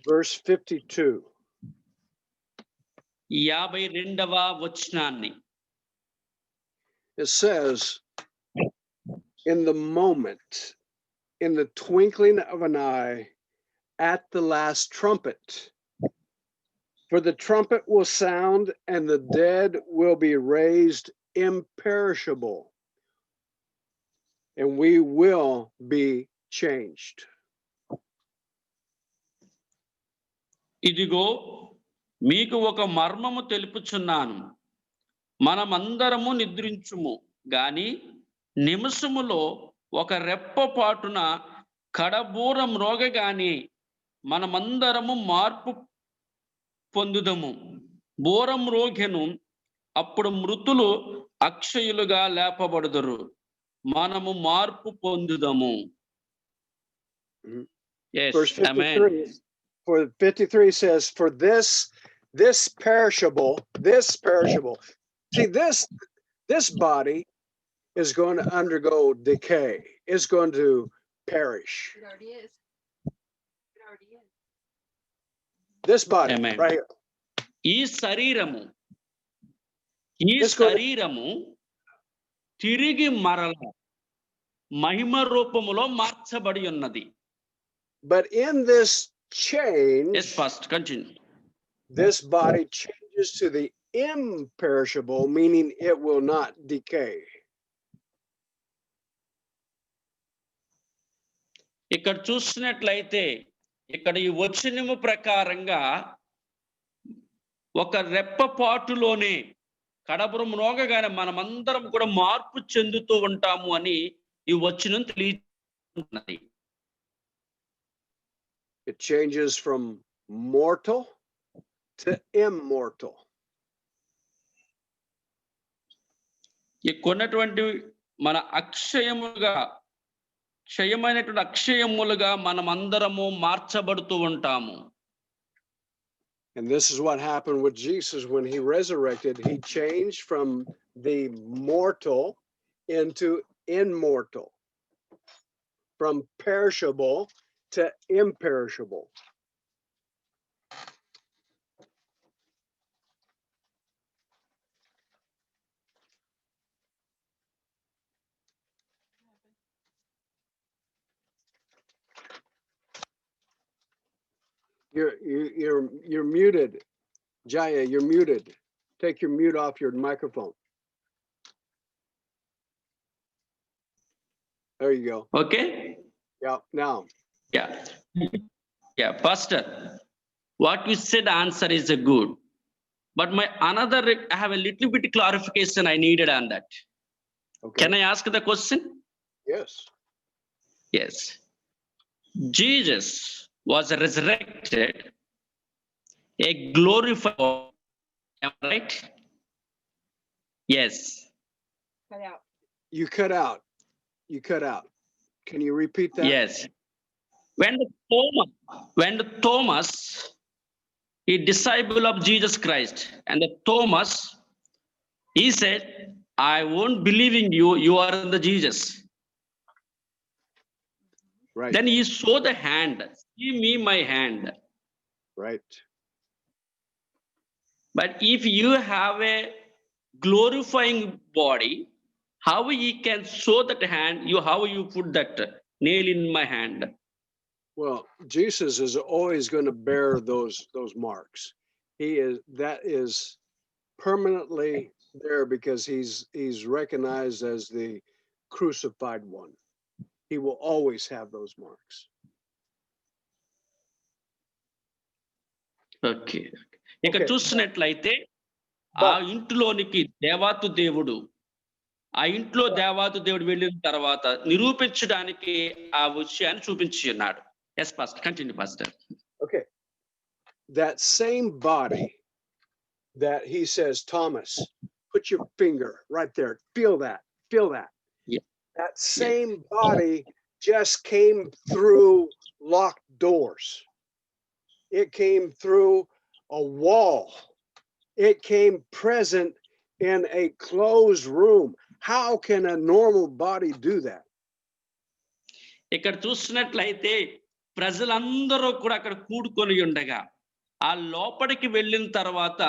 Verse 52. 52వ వచనాన్ని. It says, in the moment, in the twinkling of an eye, at the last trumpet, for the trumpet will sound and the dead will be raised imperishable, and we will be changed. ఇదిగో మీకు ఒక మర్మము తెలుపుచున్నాను. మనమందరము నిద్రించుము గాని నిమిషములో ఒక రెప్పపాటున కడబూరం మ్రోగగానే మనమందరము మార్పు పొందుదము. బూరం మ్రోగెను, అప్పుడు మృతులు అక్షయులుగా లేపబడుదురు. మనము మార్పు పొందుదము. Yes, Verse amen. 53, for 53 says, for this perishable, see, this body is going to undergo decay, is going to perish. It already is. It already is. This body, Amen. right here. ఈ శరీరము తిరిగి మరల మహిమ రూపములో మార్చబడి ఉన్నది. But in this change, Yes, first continue. this body changes to the imperishable, meaning it will not decay. ఇక్కడ చూసినట్లయితే ఇక్కడ ఈ వచనము ప్రకారంగా ఒక రెప్పపాటులోనే కడబురం మ్రోగగానే మనమందరం కూడా మార్పు చెందుతూ ఉంటాము అని ఈ వచనం తెలియజేస్తున్నది. It changes from mortal to immortal. ఈ కొన్నటువంటి మన అక్షయములుగా క్షయమైనటువంటి అక్షయములుగా మనమందరము మార్చబడుతూ ఉంటాము. And this is what happened with Jesus when he resurrected. He changed from the mortal into immortal, from perishable to imperishable. You're muted. Jaya, you're muted. Take your mute off your microphone. There you go. Okay? Yeah, now. Yeah, Pastor, what you said answer is a good. But I have a little bit clarification I needed on that. Okay. Can I ask the question? Yes. Yes. Jesus was resurrected, a glorified, am I right? Yes. Cut out. You cut out. You cut out. Can you repeat that? Yes. When the Thomas, a disciple of Jesus Christ, and the Thomas, he said, I won't believe in you, you are the Jesus. Right. Then he saw the hand, see me, my hand. Right. But if you have a glorifying body, how he can show that hand, how you put that nail in my hand? Well, Jesus is always going to bear those marks. That is permanently there because he's recognized as the crucified one. He will always have those marks. Okay. ఇక Okay. చూసినట్లయితే ఆ ఇంటిలోనికి దేవాతు దేవుడు ఆ ఇంట్లో దేవాతు దేవుడు వెళ్ళిన తర్వాత నిరూపించడానికి ఆ విషయాన్ని చూపించి ఉన్నాడు. Yes pastor, continue pastor. Okay. That same body that he says, Thomas, put your finger right there. Feel that. Feel that. Yeah. That same body just came through locked doors. It came through a wall. It came present in a closed room. How can a normal body do that? ఇక్కడ చూసినట్లయితే ప్రజలందరూ కూడా అక్కడ కూడుకొని ఉండగా ఆ లోపలికి వెళ్ళిన తర్వాత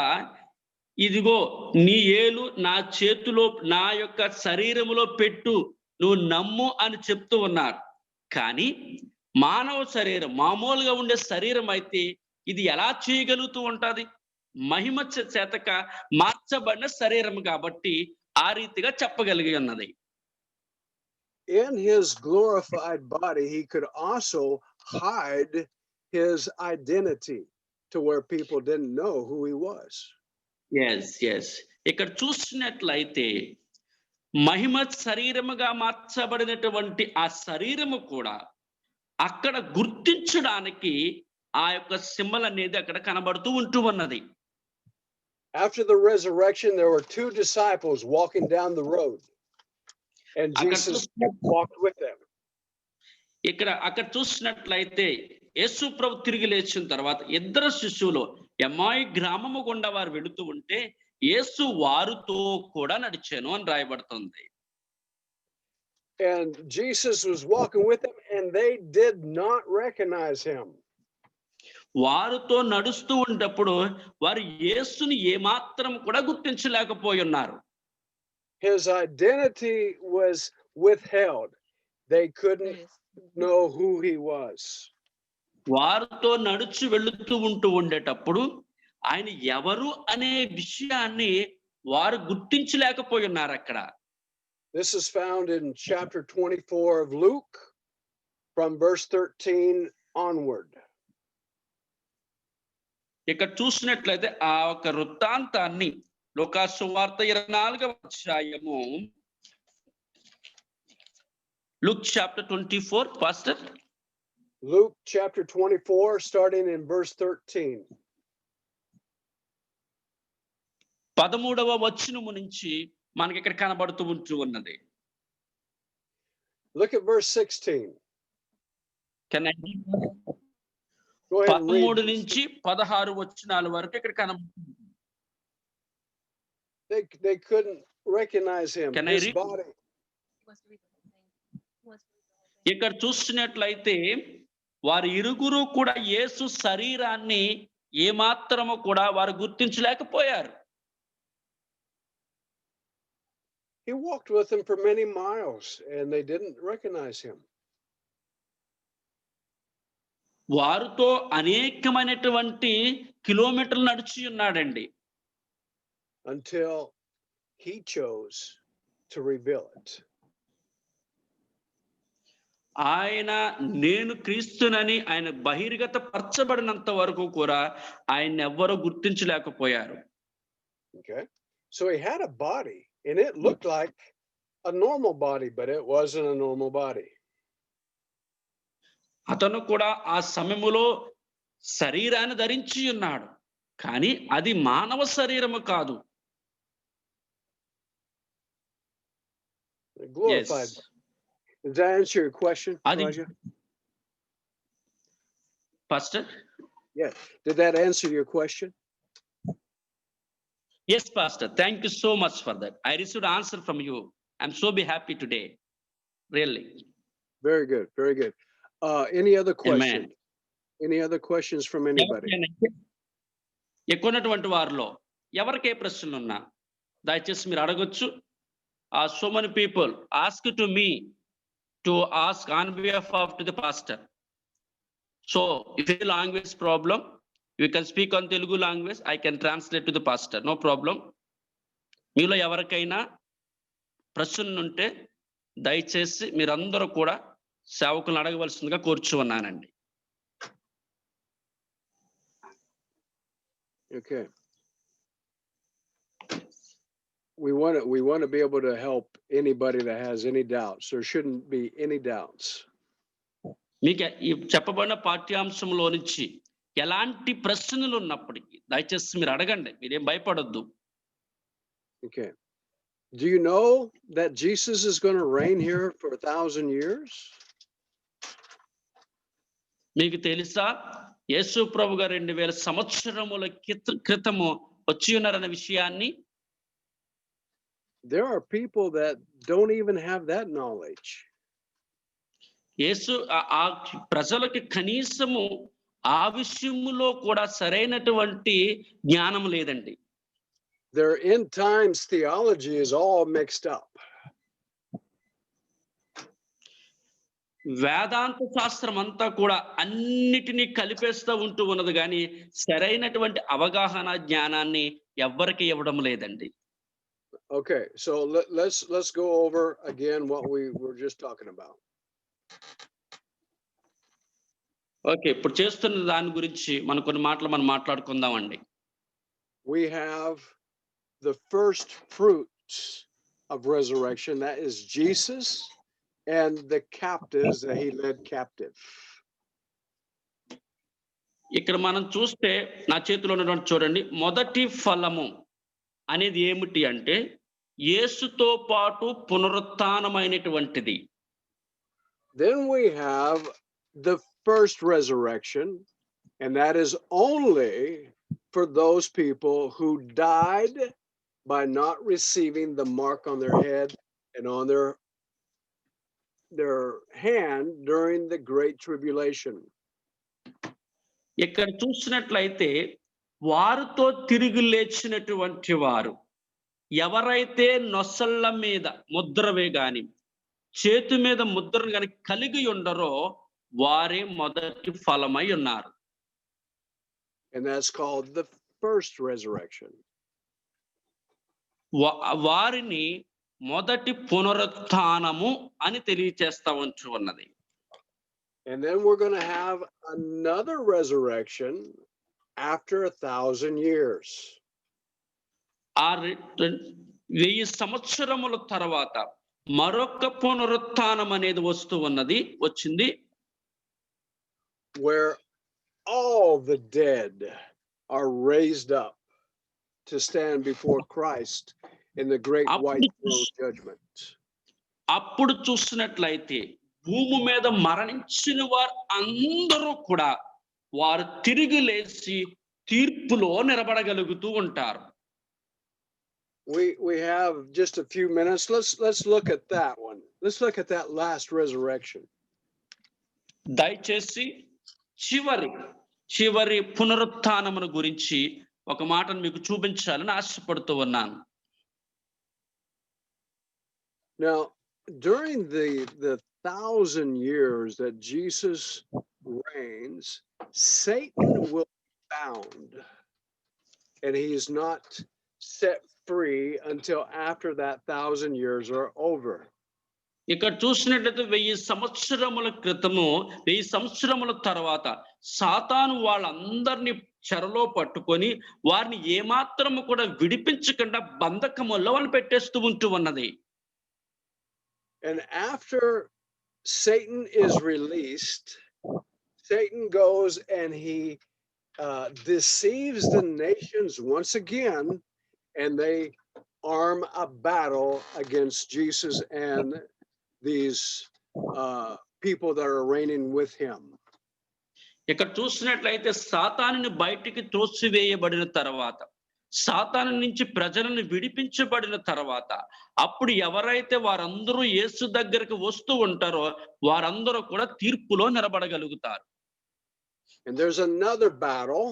ఇదిగో నీ ఏలు నా చేతిలో నా యొక్క శరీరములో పెట్టు నువ్వు నమ్ము అని చెప్తూ ఉన్నారు. కానీ మానవ శరీరం మామూలుగా ఉండే శరీరం అయితే ఇది ఎలా చేయగలుగుతూ ఉంటది? మహిమ చేతక మార్చబడిన శరీరం కాబట్టి ఆ రీతిగా చెప్పగలిగి ఉన్నది. In his glorified body, he could also hide his identity to where people didn't know who he was. Yes ఇక్కడ చూసినట్లయితే మహిమ శరీరముగా మార్చబడినటువంటి ఆ శరీరము కూడా అక్కడ గుర్తించడానికి ఆ యొక్క సింబల్ అనేది అక్కడ కనబడుతూ ఉంటూ ఉన్నది. After the resurrection, there were two disciples walking down the road, and Jesus walked with them. అక్కడ చూసినట్లయితే యేసు ప్రభు తిరిగి లేచిన తర్వాత ఇద్దరు శిష్యులు ఎమ్మాయి గ్రామము గుండా వారు వెళుతూ ఉంటే యేసు వారితో కూడా నడిచాను అని రాయబడుతుంది. And Jesus was walking with them, and they did not recognize him. వారితో నడుస్తూ ఉన్నప్పుడు వారు యేసుని ఏమాత్రం కూడా గుర్తించలేకపోయి ఉన్నారు. His identity was withheld. They couldn't know who he was. వారితో నడుచు వెళుతూ ఉండేటప్పుడు ఆయన ఎవరు అనే విషయాన్ని వారు గుర్తించలేకపోయి ఉన్నారు అక్కడ. This is found in chapter 24 of Luke from verse 13 onward. ఇక్కడ చూసినట్లయితే ఆ ఒక వృత్తాంతాన్ని లూకా సువార్త 24వ అధ్యాయము Luke chapter 24, Pastor. Luke chapter 24, starting in verse 13. 13వ వచనము నుంచి మనకి ఇక్కడ కనబడుతూ ఉన్నది. Look at verse 16. Can I read? Go ahead and read. 13 నుంచి 16 వచనాల వరకు ఇక్కడ కనబడుతుంది. They couldn't recognize him. Can I His read? body. ఇక్కడ చూసినట్లయితే వారి ఇరుగురు కూడా యేసు శరీరాన్ని ఏమాత్రము కూడా వారు గుర్తించలేకపోయారు. He walked with them for many miles and they didn't recognize him. వారితో అనేకమైనటువంటి కిలోమీటర్లు నడిచి ఉన్నాడండి. Until he chose to reveal it. ఆయన నేను క్రీస్తునని ఆయన బహిర్గత పరచబడినంత వరకు కూడా ఆయన ఎవ్వరూ గుర్తించలేకపోయారు. Okay. So he had a body and it looked like a normal body, but it wasn't a normal body. అతను కూడా ఆ సమయములో శరీరాన్ని ధరించి ఉన్నాడు, కానీ అది మానవ శరీరము కాదు. Glorified. Does that answer your question, Raja? Pastor? Yes. Did that answer your question? Yes, Pastor. Thank you so much for that. I received an answer from you. I'm so happy today. Really. Very good. Very good. Any other questions? Amen. Any other questions from anybody? ఎక్కువటువంటి వారిలో ఎవరికే ప్రశ్నలు ఉన్నా దయచేసి మీరు అడగొచ్చు. So many people ask to me to ask on behalf of to the pastor. So if it's a language problem, you can speak on Telugu language. I can translate to the pastor. No problem. మీలో ఎవరికైనా ప్రశ్నలు ఉంటే దయచేసి మీరందరూ కూడా సేవకులను అడగవలసిందిగా కోరుచు ఉన్నానండి. Okay. We want to be able to help anybody that has any doubts. There shouldn't be any doubts. మీకు ఈ చెప్పబడిన పాఠ్యాంశంలో నుంచి ఎలాంటి ప్రశ్నలు ఉన్నప్పటికీ దయచేసి మీరు అడగండి, మీరేం భయపడొద్దు. Okay. Do you know that Jesus is going to reign here for 1,000 years? మీకు తెలుసా యేసు ప్రభు గారు 2000 సంవత్సరముల క్రితము వచ్చి ఉన్నారన్న విషయాన్ని? There are people that don't even have that knowledge. యేసు ఆ ప్రజలకు కనీసము ఆ విషయములో కూడా సరైనటువంటి జ్ఞానం లేదండి. Their end times theology is all mixed up. వేదాంత శాస్త్రం అంతా కూడా అన్నిటినీ కలిపేస్తూ ఉంటూ ఉన్నది, కానీ సరైనటువంటి అవగాహన జ్ఞానాన్ని ఎవ్వరికి ఇవ్వడం లేదండి. Okay, so let's go over again what we were just talking about. Okay, ఇప్పుడు చేస్తున్న దాని గురించి మనం కొన్ని మాటలు మనం మాట్లాడుకుందామండి. We have the first fruits of resurrection, that is Jesus and the captives that he led captive. ఇక్కడ మనం చూస్తే నా చేతిలో ఉన్నటువంటి చూడండి, మొదటి ఫలము అనేది ఏమిటి అంటే యేసుతో పాటు పునరుత్థానమైనటువంటిది. Then we have the first resurrection, and that is only for those people who died by not receiving the mark on their head and on their hand during the great tribulation. ఇక్కడ చూసినట్లయితే వారితో తిరిగి లేచినటువంటి వారు ఎవరైతే నొసళ్ళ మీద ముద్రవే గాని చేతి మీద ముద్రను గాని కలిగి ఉండరో వారే మొదటి ఫలమై ఉన్నారు. And that's called the first resurrection. వారిని మొదటి పునరుత్థానము అని తెలియచేస్తా ఉంటూ ఉన్నది. And then we're going to have another resurrection after 1,000 years. 1000 సంవత్సరముల తర్వాత మరొక పునరుత్థానం అనేది వస్తూ ఉన్నది, వచ్చింది. Where all the dead are raised up to stand before Christ in the great white throne judgment. అప్పుడు చూసినట్లయితే భూమి మీద మరణించిన వారు అందరూ కూడా వారు తిరిగి లేచి తీర్పులో నిలబడగలుగుతూ ఉంటారు. We have just a few minutes. Let's look at that one. Let's look at that last resurrection. దయచేసి చివరి పునరుత్థానమును గురించి ఒక మాటను మీకు చూపించాలని ఆశపడుతూ ఉన్నాను. Now, during the 1,000 years that Jesus reigns, Satan will be bound, and he is not set free until after that 1,000 years are over. ఇక్కడ చూసినట్లయితే 1000 సంవత్సరముల క్రితము 1000 సంవత్సరముల తర్వాత సాతాను వాళ్ళందరినీ చెరలో పట్టుకొని వారిని ఏమాత్రము కూడా విడిపించకుండా బంధకముల్లో వాళ్ళు పెట్టేస్తూ ఉంటూ ఉన్నది. And after Satan is released, Satan goes and he deceives the nations once again, and they arm a battle against Jesus and these people that are reigning with him. ఇక్కడ చూసినట్లయితే సాతానుని బయటికి త్రోసివేయబడిన తర్వాత, సాతాను నుంచి ప్రజలను విడిపించబడిన తర్వాత అప్పుడు ఎవరైతే వారందరూ యేసు దగ్గరికి వస్తూ ఉంటారో వారందరూ కూడా తీర్పులో నిలబడగలుగుతారు. And there's another battle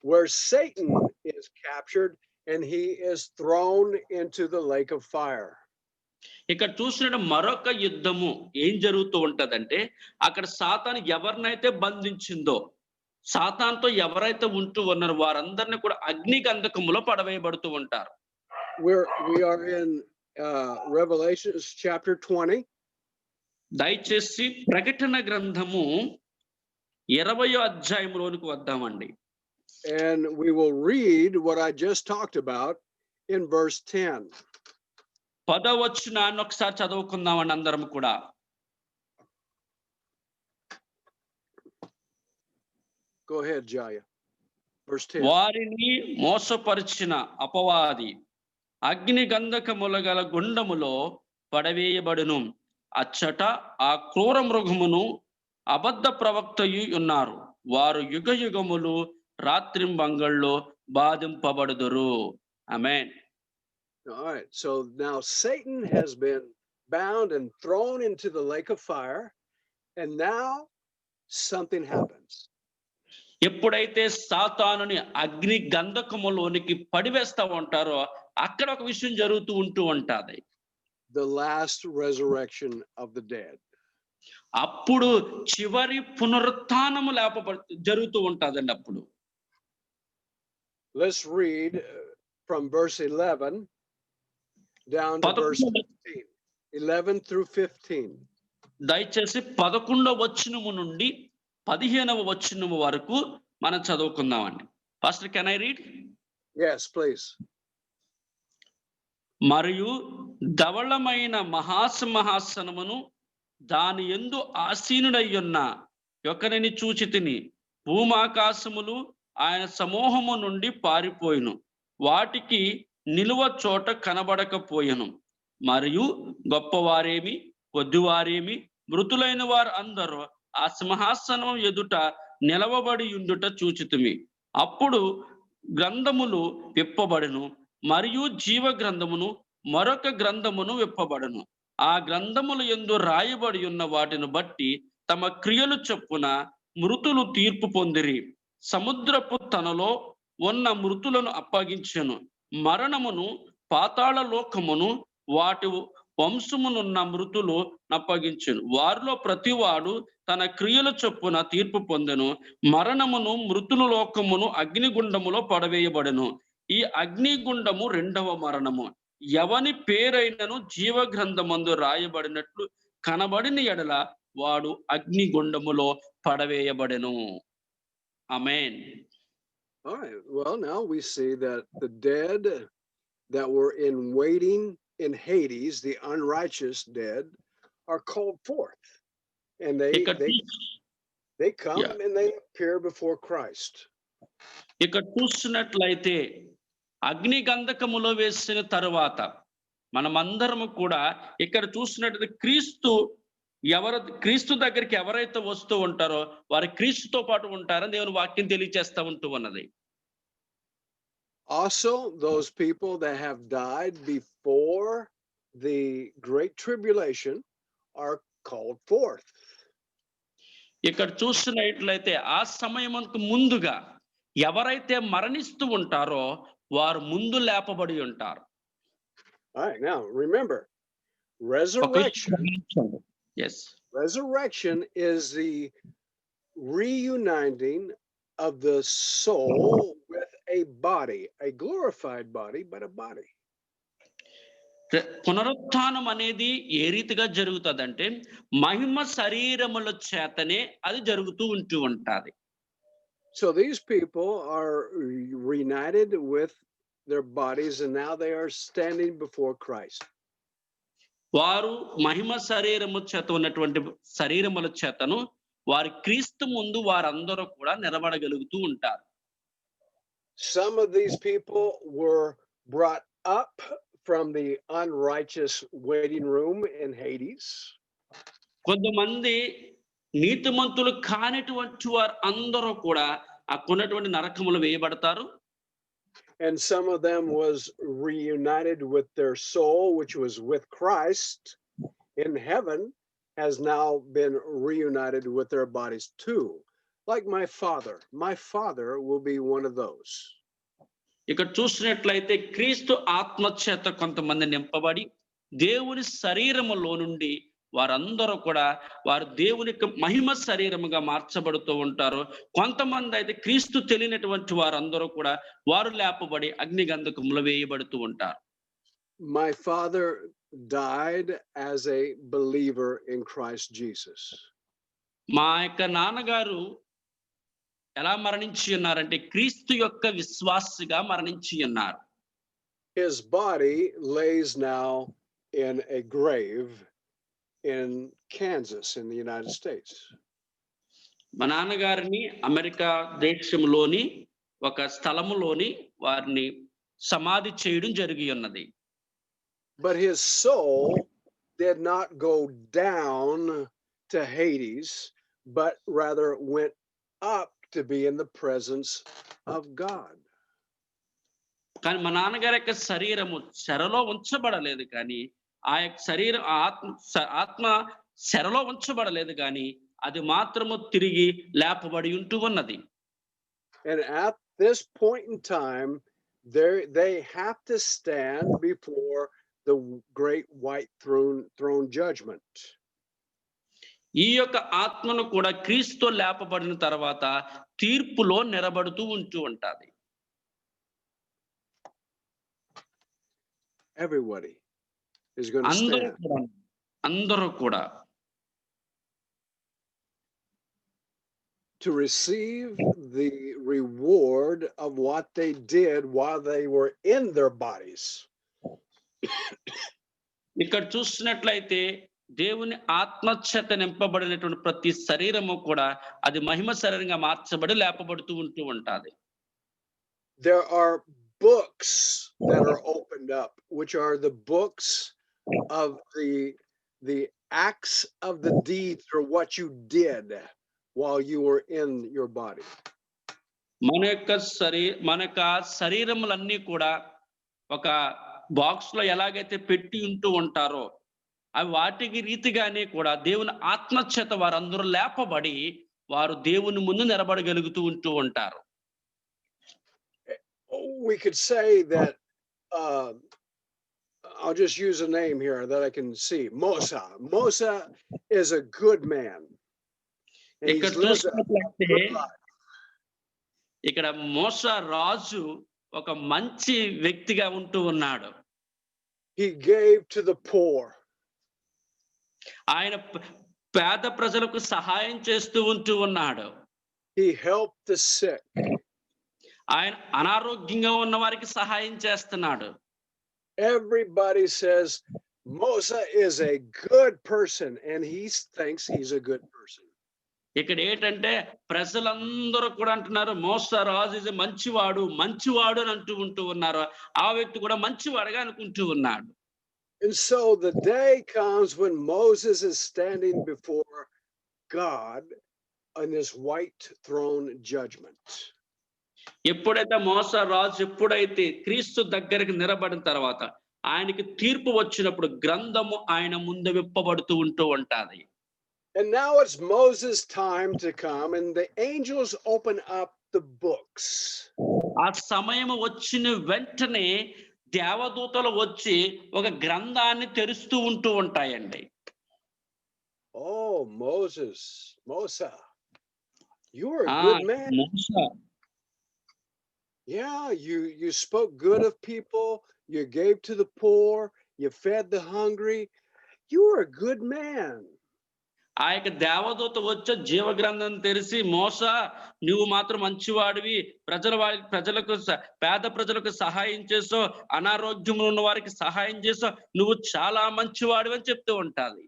where Satan is captured and he is thrown into the lake of fire. ఇక్కడ చూసిన మరొక యుద్ధము ఏం జరుగుతూ ఉంటదంటే అక్కడ సాతాను ఎవరినైతే బంధించిందో, సాతానుతో ఎవరైతే ఉంటూ ఉన్నారో వారందరినీ కూడా అగ్ని గంధకములో పడవేయబడుతూ ఉంటారు. We are in Revelation chapter 20. దయచేసి ప్రకటన గ్రంథము 20వ అధ్యాయంలోనికి వద్దామండి. And we will read what I just talked about in verse 10. 10వ వచనాన్ని ఒకసారి చదువుకుందామండి అందరం కూడా. Go ahead, Jaya. Verse 10. వారిని మోసపరిచిన అపవాది అగ్ని గంధకముల గల గుండములో పడవేయబడును. అచ్చట ఆ క్రూర మృగమును అబద్ధ ప్రవక్తయు ఉన్నారు. వారు యుగ యుగములు రాత్రింబంగళ్ళలో బాధింపబడుదురు. ఆమేన్. All right. So now Satan has been bound and thrown into the lake of fire, and now something happens. ఎప్పుడైతే సాతానుని అగ్ని గంధకములోనికి పడివేస్తా ఉంటారో అక్కడ ఒక విషయం జరుగుతూ ఉంటది. The last resurrection of the dead. అప్పుడు చివరి పునరుత్థానము జరుగుతూ ఉంటదండి. అప్పుడు Let's read from verse 11 down to verse 15. 11 through 15. దయచేసి 11వ వచనము నుండి 15వ వచనము వరకు మనం చదువుకుందామండి. Pastor, can I read? Yes, please. మరియు ధవళమైన మహాసింహాసనమును దాని యందు ఆసీనుడయ్యున్న యొక్కనిని చూచితిని. భూమాకాశములు ఆయన సమూహము నుండి పారిపోయిను. వాటికి నిలువ చోట కనబడకపోయెను. మరియు గొప్పవారేమి కొద్దివారేమి మృతులైన వారు అందరూ ఆ సింహాసనం ఎదుట నిలవబడి ఉండుట చూచితిమి. అప్పుడు గ్రంథములు విప్పబడును. మరియు జీవ గ్రంథమును మరొక గ్రంథమును విప్పబడును. ఆ గ్రంథముల యందు రాయబడి ఉన్న వాటిని బట్టి తమ క్రియలు చొప్పున మృతులు తీర్పు పొందిరి. సముద్రపు తనలో ఉన్న మృతులను అప్పగించెను. మరణమును పాతాళ లోకమును వాటి వంశమునున్న మృతులు అప్పగించెను. వారిలో ప్రతివాడు తన క్రియల చొప్పున తీర్పు పొందెను. మరణమును మృతుల లోకమును అగ్నిగుండములో పడవేయబడెను. ఈ అగ్నిగుండము 2వ మరణము. ఎవని పేరైనను జీవ గ్రంథమందు రాయబడినట్లు కనబడిన ఎడల వాడు అగ్నిగుండములో పడవేయబడెను. ఆమేన్. All right. Well, now we see that the dead that were in waiting in Hades, the unrighteous dead, are called forth, and they come and they appear before Christ. ఇక్కడ చూస్తున్నట్లయితే అగ్ని గంధకములో వేసిన తరువాత మనమందరము కూడా ఇక్కడ చూస్తున్నట్టు క్రీస్తు దగ్గరికి ఎవరైతే వస్తూ ఉంటారో వారు క్రీస్తుతో పాటు ఉంటారని దేవుని వాక్యం తెలియజేస్తా ఉంటూ ఉన్నది. Also, those people that have died before the great tribulation are called forth. ఇక్కడ చూస్తున్నట్లయితే ఆ సమయమునకు ముందుగా ఎవరైతే మరణిస్తూ ఉంటారో వారు ముందు లేపబడి ఉంటారు. All right, now remember, resurrection. Yes. Resurrection is the reuniting of the soul with a body, a glorified body, but a body. పునరుత్థానం అనేది ఏ రీతిగా జరుగుతుందంటే మహిమ శరీరముల చేతనే అది జరుగుతూ ఉంటది. So these people are reunited with their bodies and now they are standing before Christ. వారు మహిమ శరీరము చేత ఉన్నటువంటి శరీరముల చేతను వారి క్రీస్తు ముందు వారందరూ కూడా నిలబడగలుగుతూ ఉంటారు. Some of these people were brought up from the unrighteous waiting room in Hades. కొంతమంది నీతిమంతులు కానిటువంటి వారు అందరూ కూడా అక్కడున్నటువంటి నరకములు వేయబడతారు. And some of them was reunited with their soul, which was with Christ in heaven, has now been reunited with their bodies too. Like my father will be one of those. ఇక్కడ చూసినట్లయితే క్రీస్తు ఆత్మ చేత కొంతమంది నింపబడి దేవుని శరీరములో నుండి వారందరూ కూడా వారు దేవుని మహిమ శరీరముగా మార్చబడుతూ ఉంటారు. కొంతమంది అయితే క్రీస్తు తెలియనటువంటి వారందరూ కూడా వారు లేపబడి అగ్ని గంధకములో వేయబడుతూ ఉంటారు. My father died as a believer in Christ Jesus. మా యొక్క నాన్నగారు ఎలా మరణించి ఉన్నారంటే క్రీస్తు యొక్క విశ్వాసిగా మరణించి ఉన్నారు. His body lays now in a grave in Kansas in the United States. మా నాన్నగారిని అమెరికా దేశంలోని ఒక స్థలములోని వారిని సమాధి చేయడం జరిగి ఉన్నది. But his soul did not go down to Hades, but rather went up to be in the presence of God. కానీ మా నాన్నగారి యొక్క శరీరము చెరలో ఉంచబడలేదు, కానీ ఆ యొక్క శరీరం ఆత్మ చెరలో ఉంచబడలేదు, కానీ అది మాత్రము తిరిగి లేపబడి ఉంటూ ఉన్నది. And at this point in time, they have to stand before the great white throne judgment. ఈ యొక్క ఆత్మను కూడా క్రీస్తు లేపబడిన తర్వాత తీర్పులో నిలబడుతూ ఉంటూ ఉంటది. Everybody is going to stand. అందరూ కూడా to receive the reward of what they did while they were in their bodies. ఇక్కడ చూసినట్లయితే దేవుని ఆత్మచేత నింపబడినటువంటి ప్రతి శరీరము కూడా అది మహిమ శరీరంగా మార్చబడి లేపబడుతూ ఉంటూ ఉంటది. There are books that are opened up, which are the books of the acts of the deeds, or what you did while you were in your body. మన యొక్క శరీరములన్నీ కూడా ఒక బాక్స్ లో ఎలాగైతే పెట్టి ఉంటూ ఉంటారో అవి వాటికి రీతిగానే కూడా దేవుని ఆత్మచేత వారందరూ లేపబడి వారు దేవుని ముందు నిలబడగలుగుతూ ఉంటూ ఉంటారు. We could say that I'll just use a name here that I can see. Mosa is a good man. ఇక్కడ మోసా రాజు ఒక మంచి వ్యక్తిగా ఉంటూ ఉన్నాడు. He gave to the poor. ఆయన పేద ప్రజలకు సహాయం చేస్తూ ఉంటూ ఉన్నాడు. He helped the sick. ఆయన అనారోగ్యంగా ఉన్న వారికి సహాయం చేస్తున్నాడు. Everybody says Mosa is a good person, and he thinks he's a good person. ఇక్కడ ఏంటంటే ప్రజలందరూ కూడా అంటున్నారు మోసా రాజు మంచివాడు మంచివాడు అని ఉంటూ ఉన్నారు. ఆ వ్యక్తి కూడా మంచివాడుగా అనుకుంటూ ఉన్నాడు. And so the day comes when Moses is standing before God on this white throne judgment. ఎప్పుడైతే మోసా రాజు ఎప్పుడైతే క్రీస్తు దగ్గరికి నిలబడిన తర్వాత ఆయనకి తీర్పు వచ్చినప్పుడు గ్రంథము ఆయన ముందు విప్పబడుతూ ఉంటూ ఉంటది. And now it's Moses' time to come, and the angels open up the books. ఆ సమయం వచ్చిన వెంటనే దేవదూతలు వచ్చి ఒక గ్రంథాన్ని తెరుస్తూ ఉంటూ ఉంటాయండి. Oh, Mosa, you were a good man. Yeah, you spoke good of people, you gave to the poor, you fed the hungry. You were a good man. ఆ యొక్క దేవదూత వచ్చే జీవ గ్రంథం తెరిచి మోసా నువ్వు మాత్రం మంచివాడివి, ప్రజలకు పేద ప్రజలకు సహాయం చేసో, అనారోగ్యంలో ఉన్న వారికి సహాయం చేసో, నువ్వు చాలా మంచివాడివి అని చెప్తూ ఉంటాది.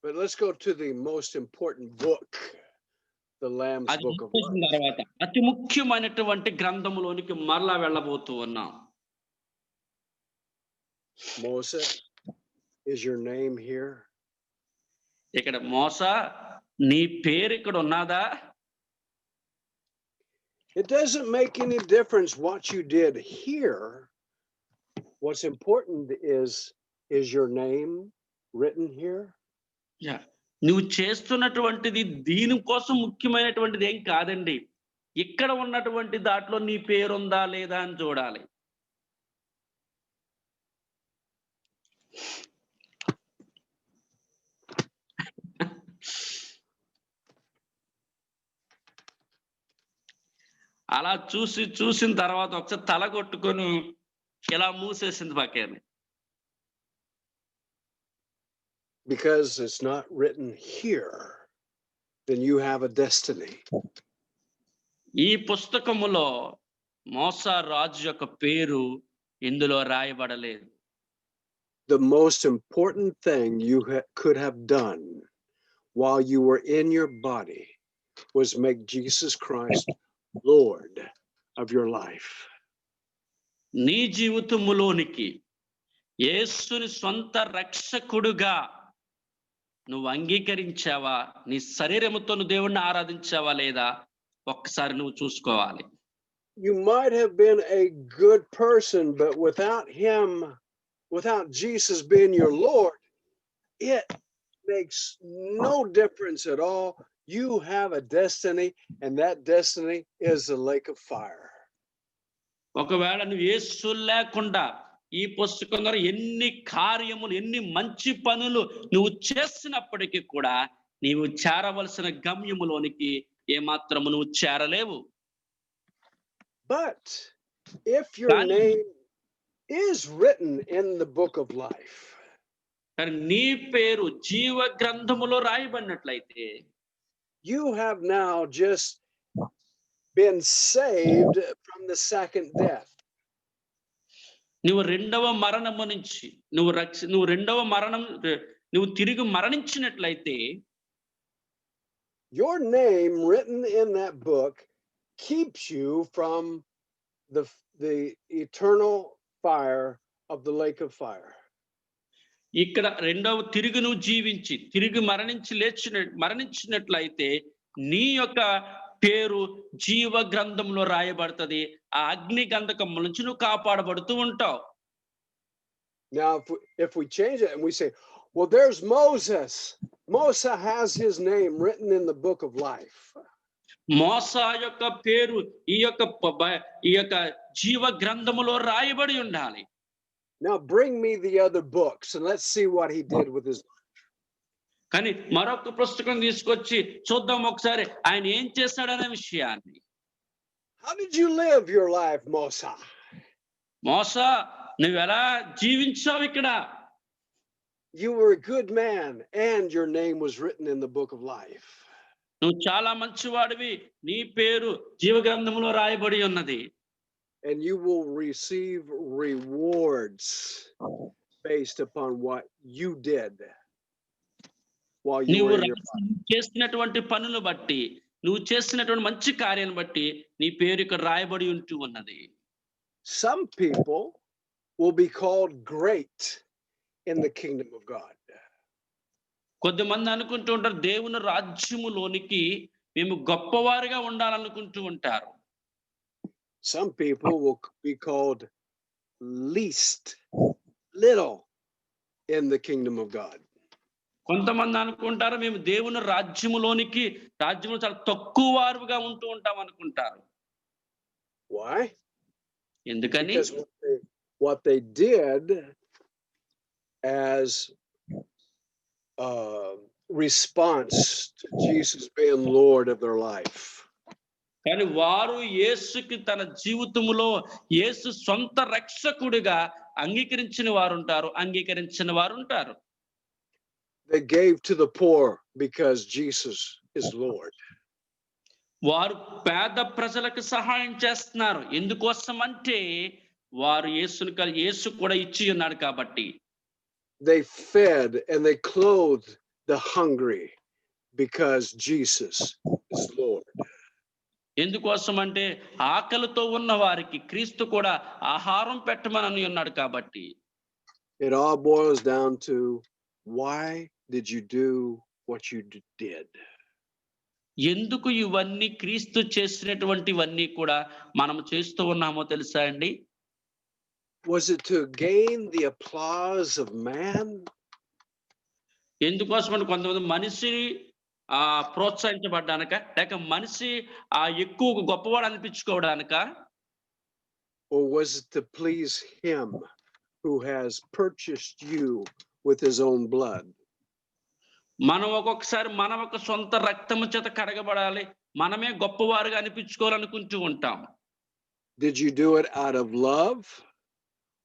But let's go to the most important book, the Lamb's Book of Life. అతి ముఖ్యమైనటువంటి గ్రంథములోనికి మరలా వెళ్ళబోతూ ఉన్నాం. Mosa, is your name here? ఇక్కడ మోసా నీ పేరు ఇక్కడ ఉన్నదా? It doesn't make any difference what you did here. What's important is your name written here? నువ్వు చేస్తున్నటువంటిది దీని కోసం ముఖ్యమైనటువంటిది ఏం కాదండి. ఇక్కడ ఉన్నటువంటి దాంట్లో నీ పేరు ఉందా లేదా అని చూడాలి. అలా చూసిన తర్వాత ఒకసారి తల కొట్టుకొని ఇలా మూసేసింది పక్కనే. because it's not written here, then you have a destiny. ఈ పుస్తకములో మోసా రాజు యొక్క పేరు ఇందులో రాయబడలేదు. The most important thing you could have done while you were in your body was make Jesus Christ Lord of your life. నీ జీవితములోనికి యేసుని సొంత రక్షకుడుగా నువ్వు అంగీకరించావా? నీ శరీరముతో నువ్వు దేవుణ్ణి ఆరాధించావా లేదా? ఒక్కసారి నువ్వు చూసుకోవాలి. You might have been a good person, but without him, without Jesus being your Lord, it makes no difference at all. You have a destiny, and that destiny is the lake of fire. ఒకవేళ నువ్వు యేసు లేకుండా ఈ పుస్తకం ద్వారా ఎన్ని కార్యములు, ఎన్ని మంచి పనులు నువ్వు చేసినప్పటికీ కూడా నీవు చేరవలసిన గమ్యములోనికి ఏమాత్రము నువ్వు చేరలేవు. But if your name is written in the book of life, కానీ నీ పేరు జీవ గ్రంథములో రాయబడినట్లయితే, you have now just been saved from the second death. నువ్వు రెండవ మరణము నుంచి నువ్వు తిరిగి మరణించినట్లయితే, your name written in that book keeps you from the eternal fire of the lake of fire. ఇక్కడ రెండవ తిరిగి నువ్వు జీవించి తిరిగి మరణించినట్లయితే నీ యొక్క పేరు జీవ గ్రంథంలో రాయబడుతుంది. ఆ అగ్ని గంధకం నుంచి నువ్వు కాపాడబడుతూ ఉంటావు. Now if we change it and we say, well, there's Moses. Moses has his name written in the book of life. Mosa యొక్క పేరు ఈ యొక్క జీవ గ్రంథములో రాయబడి ఉండాలి. Now bring me the other books and let's see what he did with his life. కానీ మరొక పుస్తకం తీసుకొచ్చి చూద్దాం ఒకసారి ఆయన ఏం చేశాడనే విషయాన్ని. How did you live your life, Moses? Mosa నువ్వు ఎలా జీవించావు ఇక్కడ? You were a good man and your name was written in the book of life. నువ్వు చాలా మంచివాడివి, నీ పేరు జీవ గ్రంథంలో రాయబడి ఉన్నది. And you will receive rewards based upon what you did while you were in your life. చేసినటువంటి పనులు బట్టి, నువ్వు చేసినటువంటి మంచి కార్యాలను బట్టి నీ పేరు ఇక్కడ రాయబడి ఉంటూ ఉన్నది. Some people will be called great in the kingdom of God. కొద్దిమంది అనుకుంటూ ఉంటారు దేవుని రాజ్యములోనికి మేము గొప్పవారుగా ఉండాలనుకుంటూ ఉంటారు. Some people will be called least, little in the kingdom of God. కొంతమంది అనుకుంటారు మేము దేవుని రాజ్యములో చాలా తక్కువ వారుగా ఉంటూ ఉంటాం అనుకుంటారు. Why? ఎందుకని? Because what they did as response to Jesus being Lord of their life. కానీ వారు యేసుకి తన జీవితములో యేసు సొంత రక్షకుడిగా అంగీకరించిన వారు ఉంటారు. They gave to the poor because Jesus is Lord. వారు పేద ప్రజలకు సహాయం చేస్తున్నారు. ఎందుకోసం అంటే వారు యేసు కూడా ఇచ్చి ఉన్నాడు కాబట్టి. They fed and they clothed the hungry because Jesus is Lord. ఎందుకోసం అంటే ఆకలితో ఉన్న వారికి క్రీస్తు కూడా ఆహారం పెట్టమని ఉన్నాడు కాబట్టి. It all boils down to why did you do what you did? ఎందుకు ఇవన్నీ క్రీస్తు చేసినటువంటివన్నీ కూడా మనం చేస్తూ ఉన్నామో తెలుసా అండి? Was it to gain the applause of man? ఎందుకోసం అంటే కొంతమంది మనిషి ప్రోత్సహించబడ్డానక, లేక మనిషి ఎక్కువ గొప్పవాడు అనిపించుకోవడానిక? Or was it to please him who has purchased you with his own blood? మనం ఒక్కొక్కసారి మన ఒక సొంత రక్తము చేత కడగబడాలి, మనమే గొప్పవారుగా అనిపించుకోవాలనుకుంటూ ఉంటాం. Did you do it out of love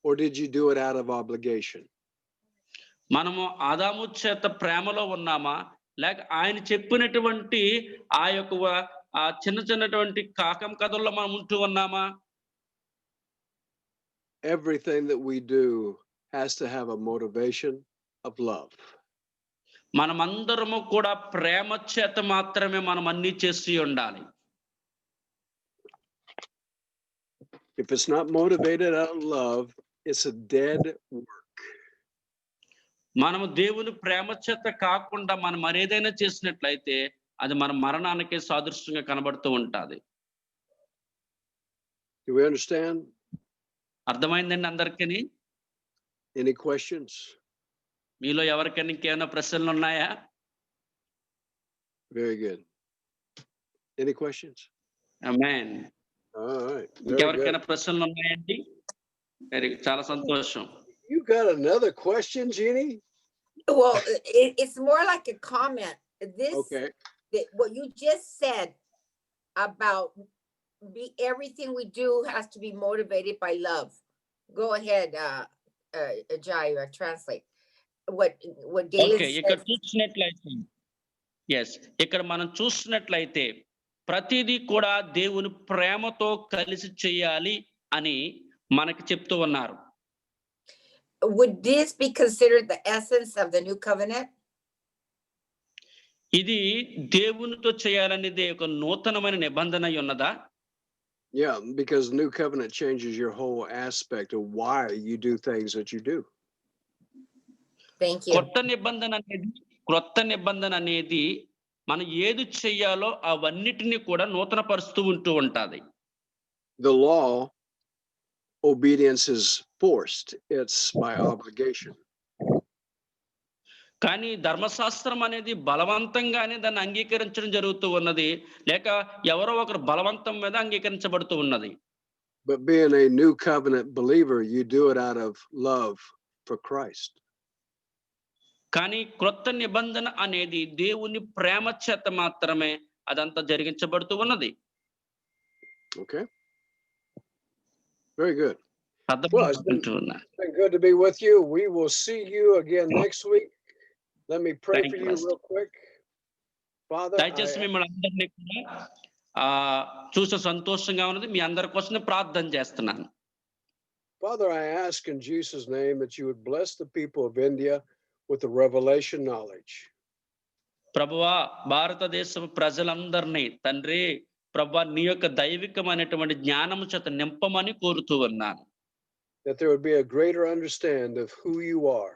or did you do it out of obligation? మనము ఆదాము చేత ప్రేమలో ఉన్నామా? లేక ఆయన చెప్పినటువంటి ఆ యొక్క ఆ చిన్నటువంటి కాకం కథల్లో మనం ఉంటూ ఉన్నామా? Everything that we do has to have a motivation of love. మనమందరము కూడా ప్రేమ చేత మాత్రమే మనం అన్నీ చేసి ఉండాలి. If it's not motivated out of love, it's a dead work. మనము దేవుని ప్రేమ చేత కాకుండా మనం మరేదైనా చేసినట్లయితే అది మన మరణానికే సాదృశ్యంగా కనబడుతూ ఉంటాది. Do we understand? అర్థమైందండి అందరికీ? Any questions? మీలో ఎవరికైనా ఇంకేమైనా ప్రశ్నలు ఉన్నాయా? Very good. Any questions? ఆమేన్. All right. ఇంకెవరికైనా ప్రశ్నలు ఉన్నాయండి? చాలా సంతోషం. You got another question, Jeannie? Well, it's more like a comment. Okay. What you just said about everything we do has to be motivated by love. Go ahead, Jai, translate what David Okay, says. ఇక్కడ చూసినట్లయితే ఇక్కడ మనం చూసినట్లయితే ప్రతిదీ కూడా దేవుని ప్రేమతో కలిసి చేయాలి అని మనకి చెప్తూ ఉన్నారు. Would this be considered the essence of the new covenant? ఇది దేవునితో చేయాలనేది ఒక నూతనమైన నిబంధన అయి ఉన్నదా? Yeah, because new covenant changes your whole aspect of why you do things that you do. Thank you. క్రొత్త నిబంధన అనేది మనం ఏది చేయాలో అవన్నిటిని కూడా నూతన పరుస్తూ ఉంటూ ఉంటాది. The law, obedience is forced. It's by obligation. కానీ ధర్మశాస్త్రం అనేది బలవంతంగానే దాన్ని అంగీకరించడం జరుగుతూ ఉన్నది, లేక ఎవరో ఒకరు బలవంతం మీద అంగీకరించబడుతూ ఉన్నది. But being a new covenant believer, you do it out of love for Christ. కానీ క్రొత్త నిబంధన అనేది దేవుని ప్రేమ చేత మాత్రమే అదంతా జరిగించబడుతూ ఉన్నది. Okay. Very good. Well, it's been good to be with you. We will see you again next week. Let me pray for you real quick. Father, దయచేసి మిమ్మల్ని అందరినీ కూడా చూసే సంతోషంగా ఉన్నది. మీ అందరి కోసం ప్రార్థన చేస్తున్నాను. Father, I ask in Jesus' name that you would bless the people of India with the revelation knowledge. ప్రభువా, భారతదేశపు ప్రజలందరినీ తండ్రి ప్రభువా నీ యొక్క దైవికమైనటువంటి జ్ఞానము చేత నింపమని కోరుతూ ఉన్నాను. That there would be a greater understanding of who you are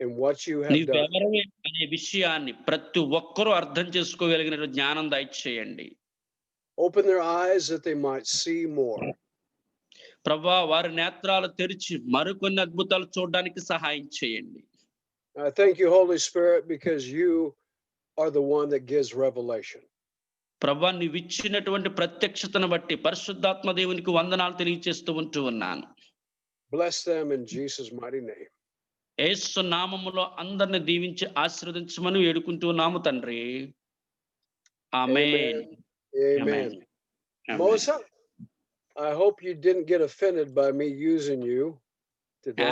and what you have done. అనే విషయాన్ని ప్రతి ఒక్కరూ అర్థం చేసుకోగలిగిన జ్ఞానం దయచేయండి. Open their eyes that they might see more. ప్రభువా, వారి నేత్రాలు తెరిచి మరికొన్ని అద్భుతాలు చూడడానికి సహాయం చేయండి. I thank you, Holy Spirit, because you are the one that gives revelation. ప్రభువా, నీవు ఇచ్చినటువంటి ప్రత్యక్షతను బట్టి పరిశుద్ధాత్మ దేవునికి వందనాలు తెలియజేస్తూ ఉంటూ ఉన్నాను. Bless them in Jesus' mighty name. యేసు నామములో అందరిని దీవించి ఆశీర్వదించమని వేడుకుంటున్నాము తండ్రి. ఆమేన్. Amen. Mosa, I hope you didn't get offended by me using you today.